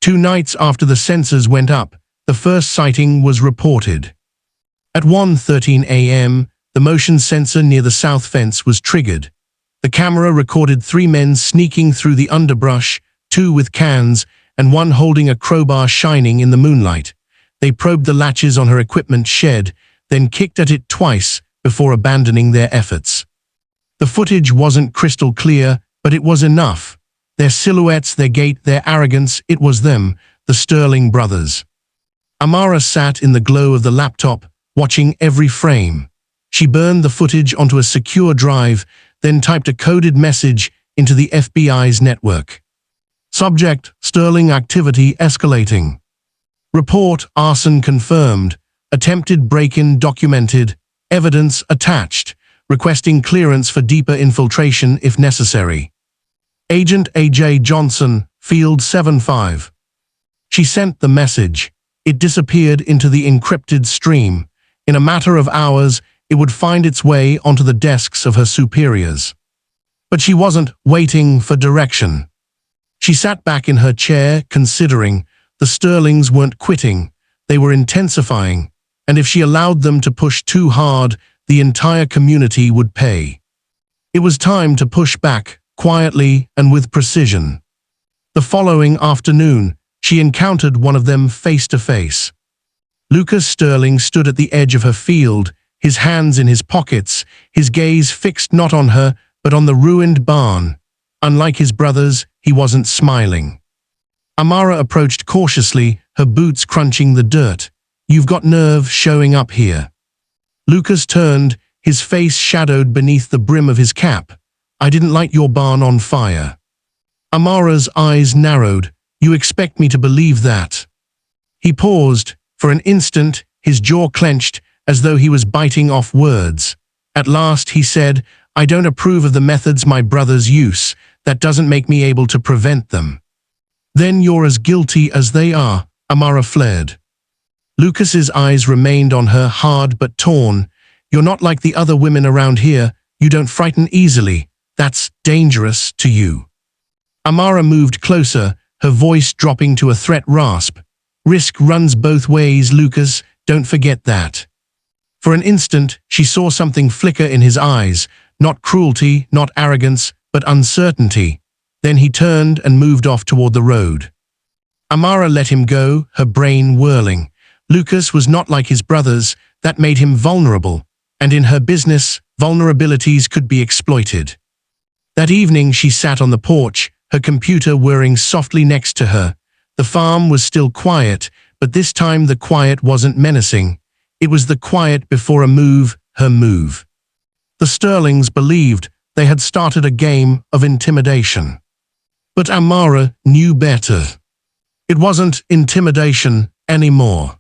2 nights after the sensors went up, the first sighting was reported. At 1:13 a.m., the motion sensor near the south fence was triggered. The camera recorded 3 men sneaking through the underbrush, 2 with cans, and 1 holding a crowbar shining in the moonlight. They probed the latches on her equipment shed, then kicked at it twice before abandoning their efforts. The footage wasn't crystal clear, but it was enough. Their silhouettes, their gait, their arrogance, it was them, the Sterling brothers. Amara sat in the glow of the laptop, watching every frame. She burned the footage onto a secure drive, then typed a coded message into the FBI's network. Subject: Sterling activity escalating. Report: arson confirmed. Attempted break-in documented. Evidence attached. Requesting clearance for deeper infiltration if necessary. Agent A.J. Johnson, Field 75. She sent the message. It disappeared into the encrypted stream. In a matter of hours, it would find its way onto the desks of her superiors. But she wasn't waiting for direction. She sat back in her chair, considering. The Sterlings weren't quitting. They were intensifying. And if she allowed them to push too hard, the entire community would pay. It was time to push back, quietly and with precision. The following afternoon, she encountered one of them face to face. Lucas Sterling stood at the edge of her field, his hands in his pockets, his gaze fixed not on her, but on the ruined barn. Unlike his brothers, he wasn't smiling. Amara approached cautiously, her boots crunching the dirt. You've got nerve showing up here. Lucas turned, his face shadowed beneath the brim of his cap. I didn't light your barn on fire. Amara's eyes narrowed. You expect me to believe that? He paused. For an instant, his jaw clenched, as though he was biting off words. At last he said, I don't approve of the methods my brothers use. That doesn't make me able to prevent them. Then you're as guilty as they are, Amara flared. Lucas's eyes remained on her, hard but torn. You're not like the other women around here. You don't frighten easily. That's dangerous to you. Amara moved closer, her voice dropping to a threat rasp. Risk runs both ways, Lucas. Don't forget that. For an instant, she saw something flicker in his eyes. Not cruelty, not arrogance, but uncertainty. Then he turned and moved off toward the road. Amara let him go, her brain whirling. Lucas was not like his brothers. That made him vulnerable. And in her business, vulnerabilities could be exploited. That evening she sat on the porch, her computer whirring softly next to her. The farm was still quiet, but this time the quiet wasn't menacing. It was the quiet before a move, her move. The Sterlings believed they had started a game of intimidation. But Amara knew better. It wasn't intimidation anymore.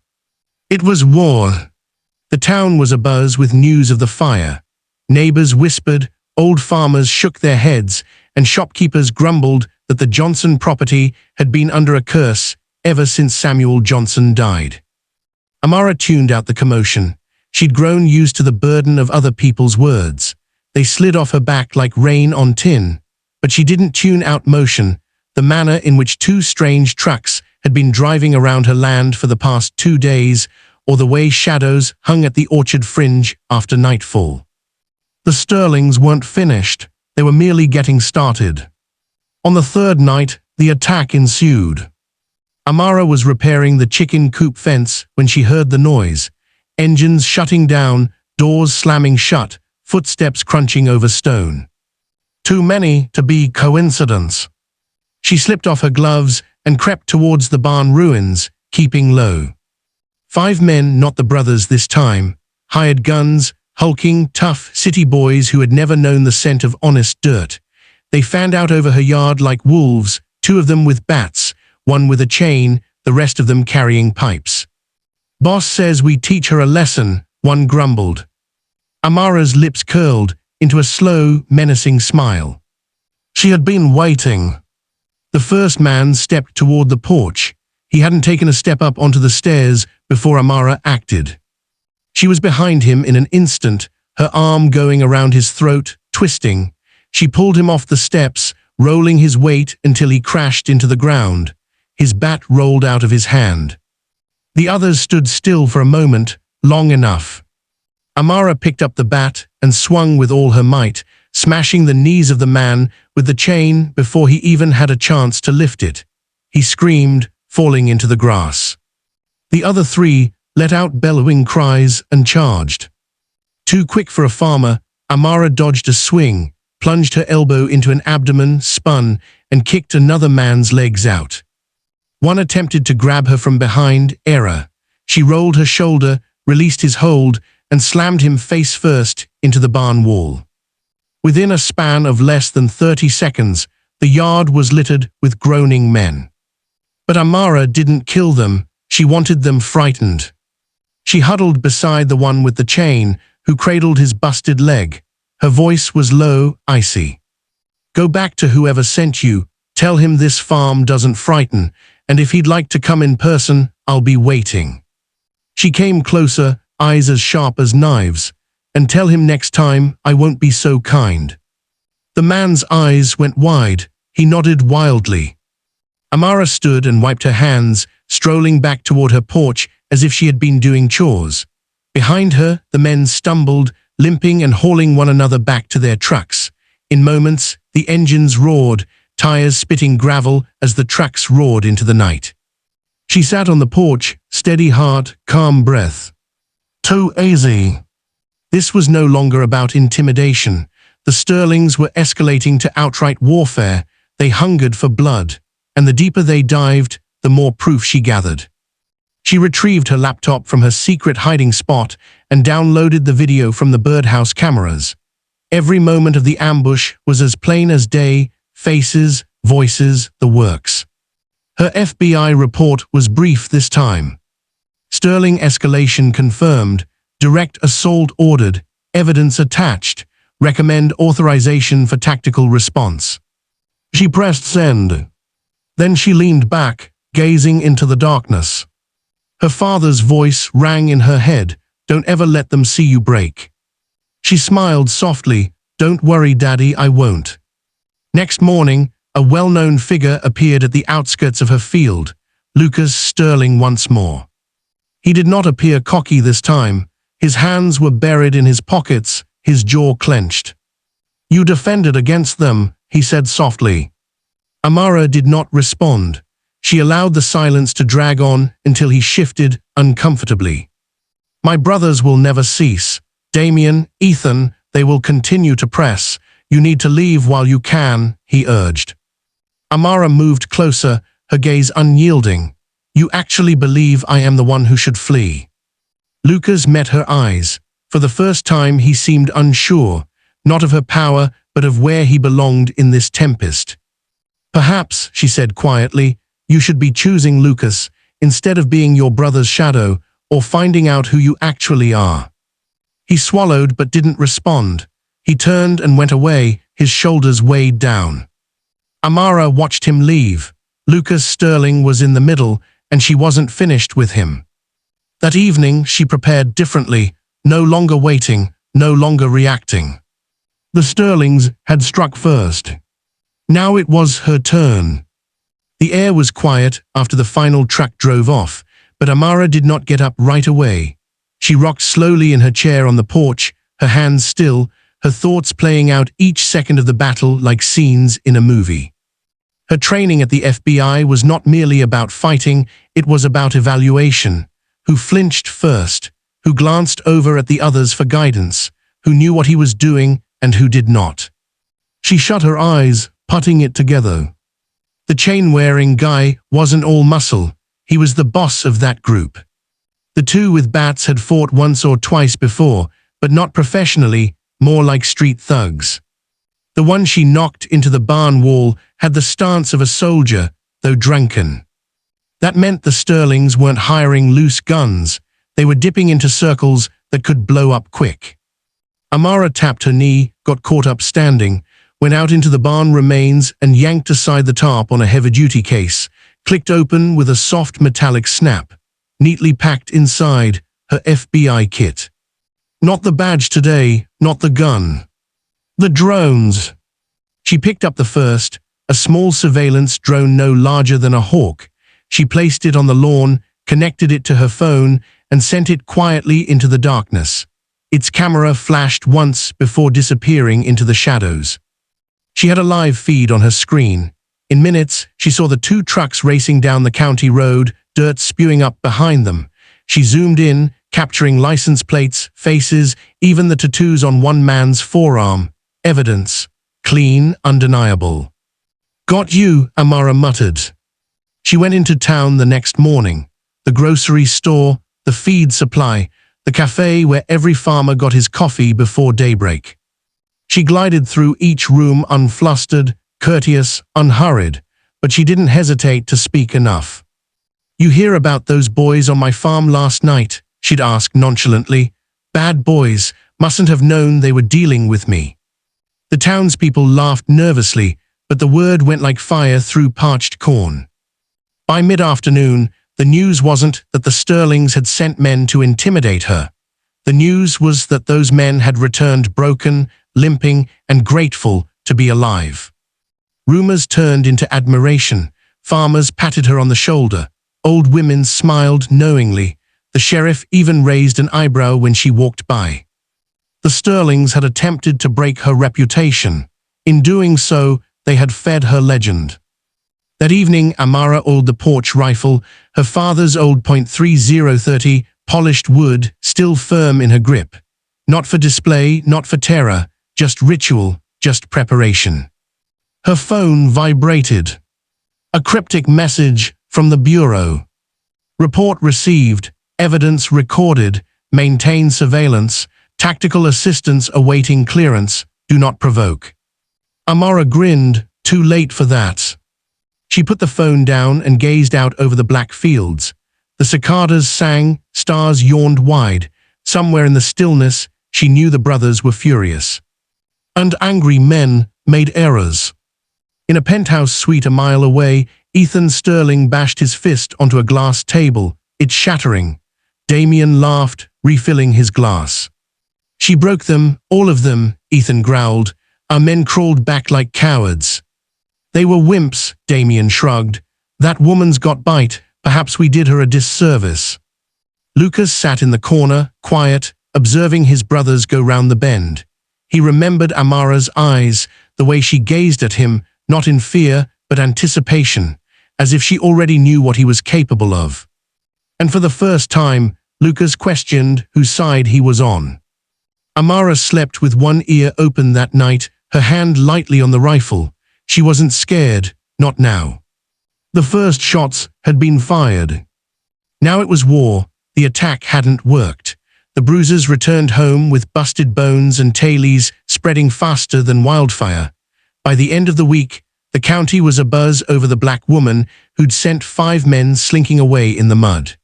It was war. The town was abuzz with news of the fire. Neighbors whispered, old farmers shook their heads, and shopkeepers grumbled that the Johnson property had been under a curse ever since Samuel Johnson died. Amara tuned out the commotion. She'd grown used to the burden of other people's words. They slid off her back like rain on tin. But she didn't tune out motion, the manner in which two strange trucks had been driving around her land for the past 2 days, or the way shadows hung at the orchard fringe after nightfall. The Sterlings weren't finished. They were merely getting started. On the third night, the attack ensued. Amara was repairing the chicken coop fence when she heard the noise. Engines shutting down, doors slamming shut, footsteps crunching over stone. Too many to be coincidence. She slipped off her gloves and crept towards the barn ruins, keeping low. 5 men, not the brothers this time, hired guns, hulking, tough city boys who had never known the scent of honest dirt. They fanned out over her yard like wolves, 2 of them with bats, 1 with a chain, the rest of them carrying pipes. Boss says we teach her a lesson, 1 grumbled. Amara's lips curled into a slow, menacing smile. She had been waiting. The first man stepped toward the porch. He hadn't taken a step up onto the stairs before Amara acted. She was behind him in an instant, her arm going around his throat, twisting. She pulled him off the steps, rolling his weight until he crashed into the ground. His bat rolled out of his hand. The others stood still for a moment, long enough. Amara picked up the bat and swung with all her might, smashing the knees of the man with the chain before he even had a chance to lift it. He screamed, falling into the grass. The other 3 let out bellowing cries and charged. Too quick for a farmer, Amara dodged a swing, plunged her elbow into an abdomen, spun, and kicked another man's legs out. One attempted to grab her from behind, error. She rolled her shoulder, released his hold, and slammed him face first into the barn wall. Within a span of less than 30 seconds, the yard was littered with groaning men. But Amara didn't kill them, she wanted them frightened. She huddled beside the one with the chain, who cradled his busted leg. Her voice was low, icy. Go back to whoever sent you, tell him this farm doesn't frighten, and if he'd like to come in person, I'll be waiting. She came closer, eyes as sharp as knives, and tell him next time I won't be so kind. The man's eyes went wide, he nodded wildly. Amara stood and wiped her hands, strolling back toward her porch as if she had been doing chores. Behind her, the men stumbled, limping and hauling one another back to their trucks. In moments, the engines roared, tires spitting gravel as the trucks roared into the night. She sat on the porch, steady heart, calm breath. Too easy. This was no longer about intimidation. The Sterlings were escalating to outright warfare. They hungered for blood, and the deeper they dived, the more proof she gathered. She retrieved her laptop from her secret hiding spot and downloaded the video from the birdhouse cameras. Every moment of the ambush was as plain as day, faces, voices, the works. Her FBI report was brief this time. Sterling escalation confirmed, direct assault ordered, evidence attached, recommend authorization for tactical response. She pressed send. Then she leaned back, gazing into the darkness. Her father's voice rang in her head, don't ever let them see you break. She smiled softly, don't worry, Daddy, I won't. Next morning, a well-known figure appeared at the outskirts of her field, Lucas Sterling once more. He did not appear cocky this time. His hands were buried in his pockets, his jaw clenched. You defended against them, he said softly. Amara did not respond. She allowed the silence to drag on until he shifted uncomfortably. My brothers will never cease. Damien, Ethan, they will continue to press. You need to leave while you can, he urged. Amara moved closer, her gaze unyielding. You actually believe I am the one who should flee? Lucas met her eyes. For the first time he seemed unsure, not of her power, but of where he belonged in this tempest. Perhaps, she said quietly, you should be choosing Lucas, instead of being your brother's shadow, or finding out who you actually are. He swallowed but didn't respond. He turned and went away, his shoulders weighed down. Amara watched him leave. Lucas Sterling was in the middle, and she wasn't finished with him. That evening she prepared differently, no longer waiting, no longer reacting. The Sterlings had struck first. Now it was her turn. The air was quiet after the final truck drove off, but Amara did not get up right away. She rocked slowly in her chair on the porch, her hands still, her thoughts playing out each second of the battle like scenes in a movie. Her training at the FBI was not merely about fighting, it was about evaluation. Who flinched first, who glanced over at the others for guidance, who knew what he was doing and who did not. She shut her eyes, putting it together. The chain-wearing guy wasn't all muscle, he was the boss of that group. The two with bats had fought once or twice before, but not professionally, more like street thugs. The one she knocked into the barn wall had the stance of a soldier, though drunken. That meant the Sterlings weren't hiring loose guns, they were dipping into circles that could blow up quick. Amara tapped her knee, got caught up standing, went out into the barn remains and yanked aside the tarp on a heavy-duty case, clicked open with a soft metallic snap. Neatly packed inside, her FBI kit. Not the badge today, not the gun. The drones. She picked up the first, a small surveillance drone no larger than a hawk. She placed it on the lawn, connected it to her phone, and sent it quietly into the darkness. Its camera flashed once before disappearing into the shadows. She had a live feed on her screen. In minutes, she saw the two trucks racing down the county road, dirt spewing up behind them. She zoomed in, capturing license plates, faces, even the tattoos on one man's forearm. Evidence. Clean, undeniable. Got you, Amara muttered. She went into town the next morning. The grocery store, the feed supply, the cafe where every farmer got his coffee before daybreak. She glided through each room unflustered, courteous, unhurried, but she didn't hesitate to speak enough. You hear about those boys on my farm last night? She'd ask nonchalantly. Bad boys, mustn't have known they were dealing with me. The townspeople laughed nervously, but the word went like fire through parched corn. By mid-afternoon, the news wasn't that the Sterlings had sent men to intimidate her. The news was that those men had returned broken, limping, and grateful to be alive. Rumors turned into admiration. Farmers patted her on the shoulder. Old women smiled knowingly. The sheriff even raised an eyebrow when she walked by. The Sterlings had attempted to break her reputation. In doing so, they had fed her legend. That evening, Amara oiled the porch rifle, her father's old .3030, polished wood, still firm in her grip. Not for display, not for terror, just ritual, just preparation. Her phone vibrated. A cryptic message from the bureau. Report received, evidence recorded, maintain surveillance, tactical assistance awaiting clearance, do not provoke. Amara grinned, too late for that. She put the phone down and gazed out over the black fields. The cicadas sang, stars yawned wide. Somewhere in the stillness, she knew the brothers were furious. And angry men made errors. In a penthouse suite a mile away, Ethan Sterling bashed his fist onto a glass table, it shattering. Damien laughed, refilling his glass. She broke them, all of them, Ethan growled. Our men crawled back like cowards. They were wimps, Damien shrugged. That woman's got bite, perhaps we did her a disservice. Lucas sat in the corner, quiet, observing his brothers go round the bend. He remembered Amara's eyes, the way she gazed at him, not in fear, but anticipation, as if she already knew what he was capable of. And for the first time, Lucas questioned whose side he was on. Amara slept with one ear open that night, her hand lightly on the rifle. She wasn't scared, not now. The first shots had been fired. Now it was war. The attack hadn't worked. The bruisers returned home with busted bones and tailies spreading faster than wildfire. By the end of the week, the county was abuzz over the black woman who'd sent 5 men slinking away in the mud.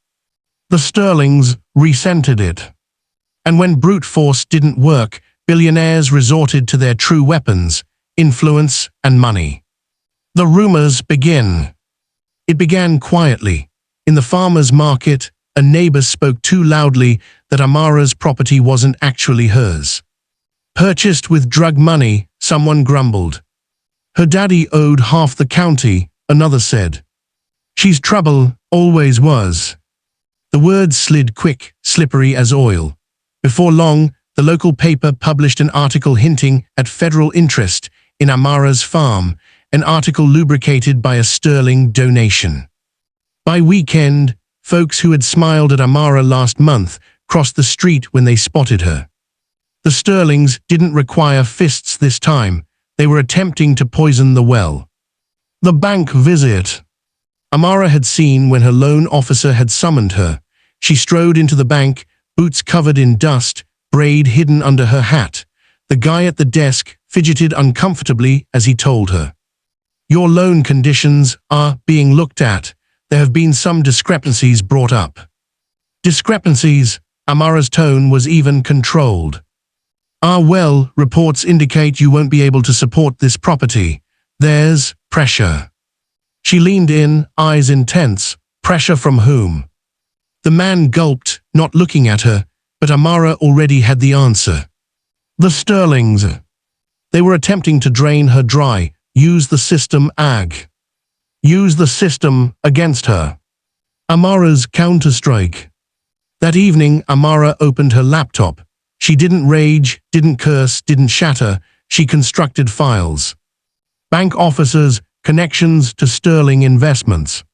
The Sterlings resented it. And when brute force didn't work, billionaires resorted to their true weapons, influence and money. The rumors begin. It began quietly. In the farmer's market, a neighbor spoke too loudly that Amara's property wasn't actually hers. Purchased with drug money, someone grumbled. Her daddy owed half the county, another said. She's trouble, always was. The words slid quick, slippery as oil. Before long, the local paper published an article hinting at federal interest in Amara's farm, an article lubricated by a sterling donation. By weekend, folks who had smiled at Amara last month crossed the street when they spotted her. The Sterlings didn't require fists this time. They were attempting to poison the well. The bank visit. Amara had seen when her loan officer had summoned her. She strode into the bank, boots covered in dust, braid hidden under her hat. The guy at the desk fidgeted uncomfortably as he told her. Your loan conditions are being looked at. There have been some discrepancies brought up. Discrepancies? Amara's tone was even controlled. Well, reports indicate you won't be able to support this property. There's pressure. She leaned in, eyes intense. Pressure from whom? The man gulped, not looking at her, but Amara already had the answer. The Sterlings. They were attempting to drain her dry, use the system use the system against her. Amara's counterstrike. That evening, Amara opened her laptop. She didn't rage, didn't curse, didn't shatter. She constructed files. Bank officers, connections to Sterling investments.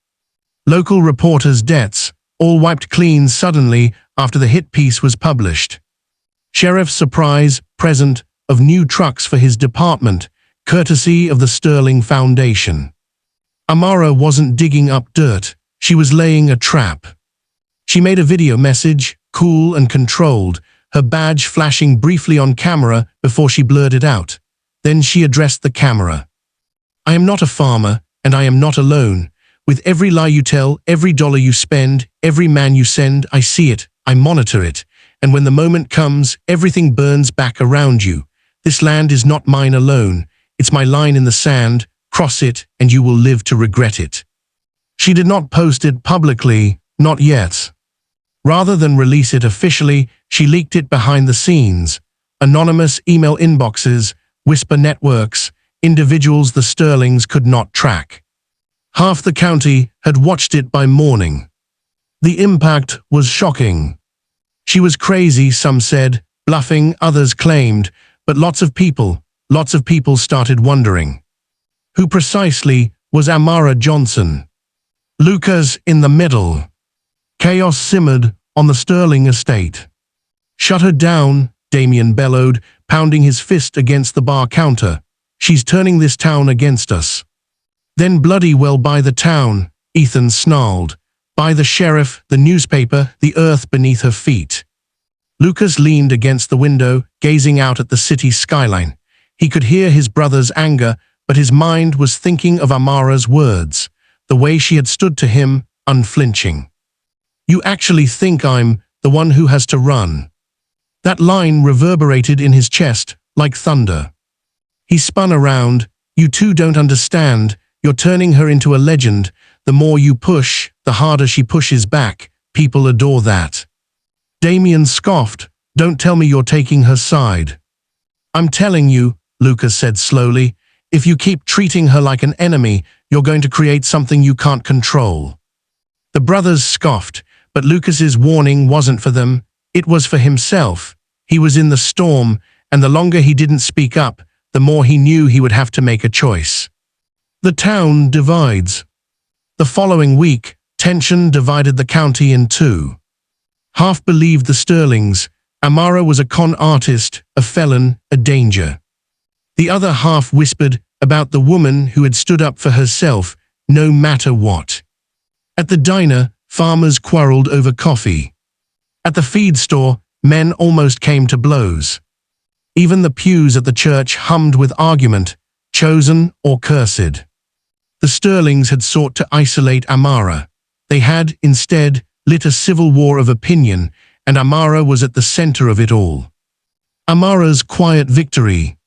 Local reporters' debts, all wiped clean suddenly after the hit piece was published. Sheriff's surprise present of new trucks for his department, courtesy of the Sterling Foundation. Amara wasn't digging up dirt, she was laying a trap. She made a video message, cool and controlled, her badge flashing briefly on camera before she blurred it out. Then she addressed the camera. I am not a farmer, and I am not alone. With every lie you tell, every dollar you spend, every man you send, I see it, I monitor it. And when the moment comes, everything burns back around you. This land is not mine alone. It's my line in the sand. Cross it, and you will live to regret it. She did not post it publicly, not yet. Rather than release it officially, she leaked it behind the scenes. Anonymous email inboxes, whisper networks, individuals the Sterlings could not track. Half the county had watched it by morning. The impact was shocking. She was crazy, some said, bluffing, others claimed, but lots of people started wondering. Who precisely was Amara Johnson? Lucas in the middle. Chaos simmered on the Sterling estate. Shut her down, Damien bellowed, pounding his fist against the bar counter. She's turning this town against us. Then bloody well by the town, Ethan snarled. By the sheriff, the newspaper, the earth beneath her feet. Lucas leaned against the window, gazing out at the city skyline. He could hear his brother's anger, but his mind was thinking of Amara's words, the way she had stood to him, unflinching. You actually think I'm the one who has to run? That line reverberated in his chest like thunder. He spun around. You two don't understand. You're turning her into a legend. The more you push, the harder she pushes back. People adore that. Damien scoffed. Don't tell me you're taking her side. I'm telling you, Lucas said slowly. If you keep treating her like an enemy, you're going to create something you can't control. The brothers scoffed, but Lucas's warning wasn't for them. It was for himself. He was in the storm, and the longer he didn't speak up, the more he knew he would have to make a choice. The town divides. The following week, tension divided the county in two. Half believed the Sterlings, Amara was a con artist, a felon, a danger. The other half whispered about the woman who had stood up for herself, no matter what. At the diner, farmers quarreled over coffee. At the feed store, men almost came to blows. Even the pews at the church hummed with argument, chosen or cursed. The Sterlings had sought to isolate Amara. They had, instead, lit a civil war of opinion, and Amara was at the center of it all. Amara's quiet victory.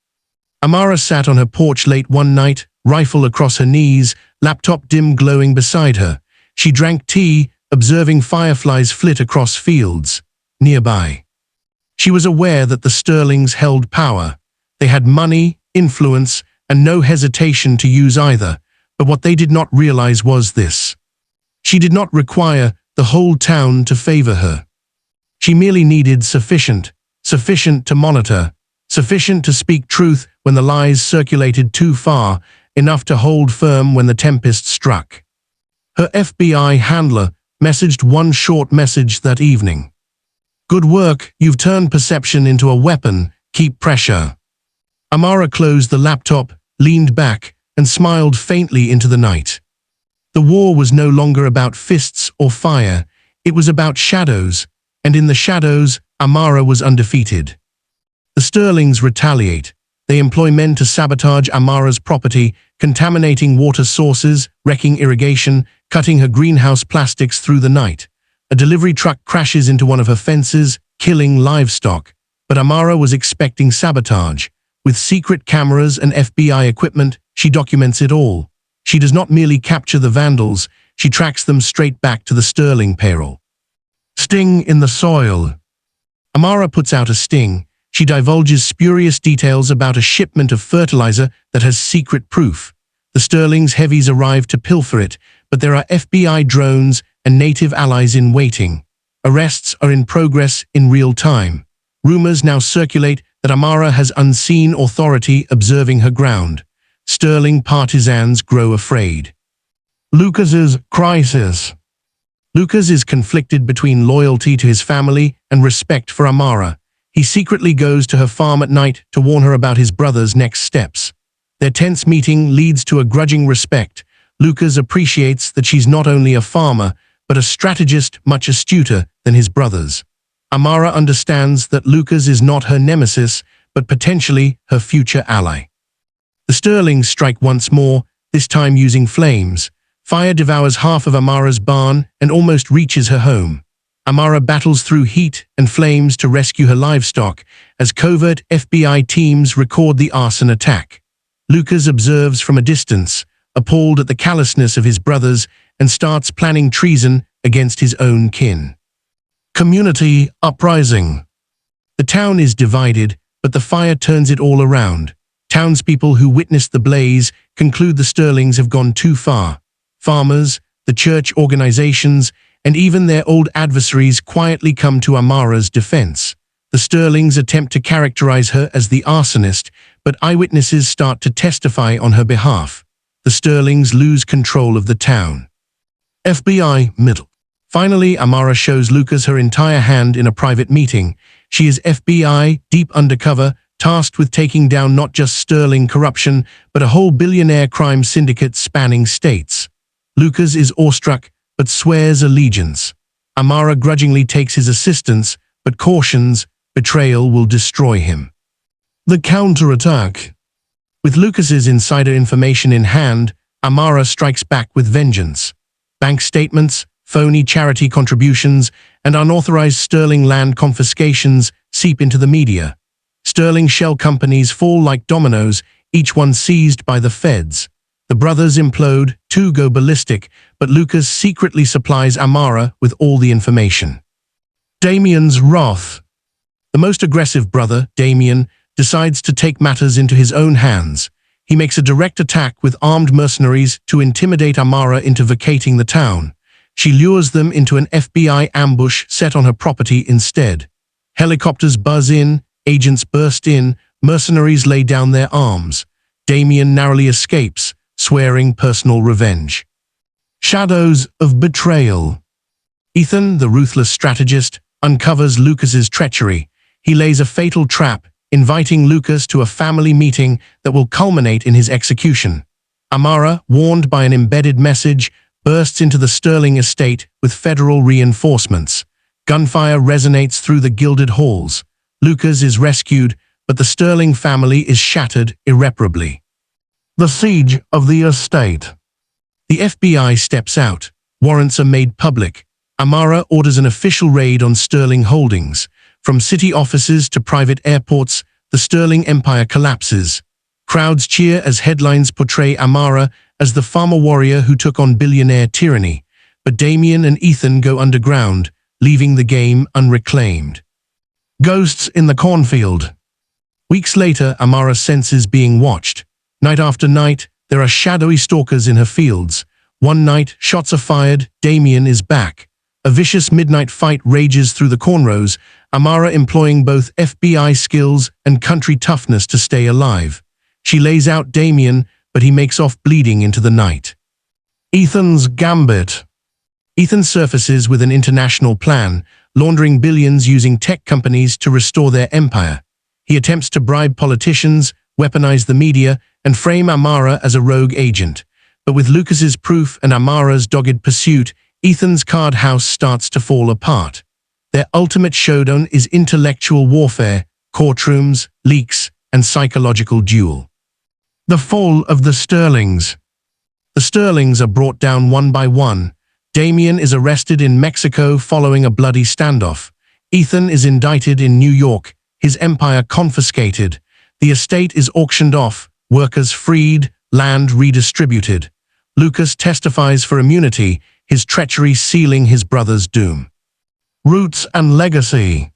Amara sat on her porch late one night, rifle across her knees, laptop dim glowing beside her. She drank tea, observing fireflies flit across fields nearby. She was aware that the Sterlings held power. They had money, influence, and no hesitation to use either, but what they did not realize was this. She did not require the whole town to favor her. She merely needed sufficient to monitor, sufficient to speak truth when the lies circulated too far, enough to hold firm when the tempest struck. Her FBI handler messaged one short message that evening. "Good work, you've turned perception into a weapon, keep pressure." Amara closed the laptop, leaned back, and smiled faintly into the night. The war was no longer about fists or fire, it was about shadows, and in the shadows, Amara was undefeated. The Sterlings retaliate. They employ men to sabotage Amara's property, contaminating water sources, wrecking irrigation, cutting her greenhouse plastics through the night. A delivery truck crashes into one of her fences, killing livestock. But Amara was expecting sabotage. With secret cameras and FBI equipment, she documents it all. She does not merely capture the vandals, she tracks them straight back to the Sterling payroll. Sting in the soil. Amara puts out a sting. She divulges spurious details about a shipment of fertilizer that has secret proof. The Sterling's heavies arrive to pilfer it, but there are FBI drones and native allies in waiting. Arrests are in progress in real time. Rumors now circulate that Amara has unseen authority observing her ground. Sterling partisans grow afraid. Lucas's crisis. Lucas is conflicted between loyalty to his family and respect for Amara. He secretly goes to her farm at night to warn her about his brother's next steps. Their tense meeting leads to a grudging respect. Lucas appreciates that she's not only a farmer, but a strategist much astuter than his brothers. Amara understands that Lucas is not her nemesis, but potentially her future ally. The Sterlings strike once more, this time using flames. Fire devours half of Amara's barn and almost reaches her home. Amara battles through heat and flames to rescue her livestock as covert FBI teams record the arson attack. Lucas observes from a distance, appalled at the callousness of his brothers, and starts planning treason against his own kin. Community uprising. The town is divided, but the fire turns it all around. Townspeople who witnessed the blaze conclude the Sterlings have gone too far. Farmers, the church organizations, and even their old adversaries quietly come to Amara's defense. The Sterlings attempt to characterize her as the arsonist, but eyewitnesses start to testify on her behalf. The Sterlings lose control of the town. FBI middle. Finally, Amara shows Lucas her entire hand in a private meeting. She is FBI, deep undercover, tasked with taking down not just Sterling corruption, but a whole billionaire crime syndicate spanning states. Lucas is awestruck, but swears allegiance. Amara grudgingly takes his assistance, but cautions betrayal will destroy him. The counterattack. With Lucas's insider information in hand, Amara strikes back with vengeance. Bank statements, phony charity contributions, and unauthorized Sterling land confiscations seep into the media. Sterling shell companies fall like dominoes, each one seized by the feds. The brothers implode, two go ballistic, but Lucas secretly supplies Amara with all the information. Damien's wrath. The most aggressive brother, Damien, decides to take matters into his own hands. He makes a direct attack with armed mercenaries to intimidate Amara into vacating the town. She lures them into an FBI ambush set on her property instead. Helicopters buzz in, agents burst in, mercenaries lay down their arms. Damien narrowly escapes, swearing personal revenge. Shadows of betrayal. Ethan, the ruthless strategist, uncovers Lucas's treachery. He lays a fatal trap, inviting Lucas to a family meeting that will culminate in his execution. Amara, warned by an embedded message, bursts into the Sterling estate with federal reinforcements. Gunfire resonates through the gilded halls. Lucas is rescued, but the Sterling family is shattered irreparably. The siege of the estate. The FBI steps out. Warrants are made public. Amara orders an official raid on Sterling holdings. From city offices to private airports, the Sterling empire collapses. Crowds cheer as headlines portray Amara as the farmer warrior who took on billionaire tyranny. But Damien and Ethan go underground, leaving the game unreclaimed. Ghosts in the cornfield. Weeks later, Amara senses being watched. Night after night, there are shadowy stalkers in her fields. One night, shots are fired, Damien is back. A vicious midnight fight rages through the cornrows, Amara employing both FBI skills and country toughness to stay alive. She lays out Damien, but he makes off bleeding into the night. Ethan's gambit. Ethan surfaces with an international plan, laundering billions using tech companies to restore their empire. He attempts to bribe politicians, weaponize the media, and frame Amara as a rogue agent. But with Lucas's proof and Amara's dogged pursuit, Ethan's card house starts to fall apart. Their ultimate showdown is intellectual warfare, courtrooms, leaks, and psychological duel. The fall of the Sterlings. The Sterlings are brought down one by one. Damien is arrested in Mexico following a bloody standoff. Ethan is indicted in New York, his empire confiscated. The estate is auctioned off, workers freed, land redistributed. Lucas testifies for immunity, his treachery sealing his brother's doom. Roots and legacy.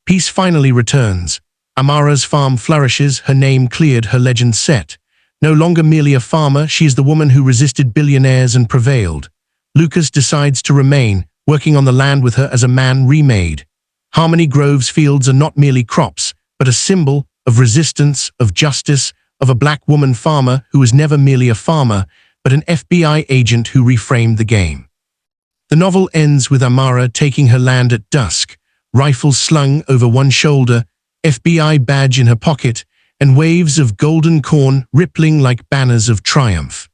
Peace finally returns. Amara's farm flourishes, her name cleared, her legend set. No longer merely a farmer, she is the woman who resisted billionaires and prevailed. Lucas decides to remain, working on the land with her as a man remade. Harmony Grove's fields are not merely crops, but a symbol of resistance, of justice, of a black woman farmer who was never merely a farmer, but an FBI agent who reframed the game. The novel ends with Amara taking her land at dusk, rifle slung over one shoulder, FBI badge in her pocket, and waves of golden corn rippling like banners of triumph.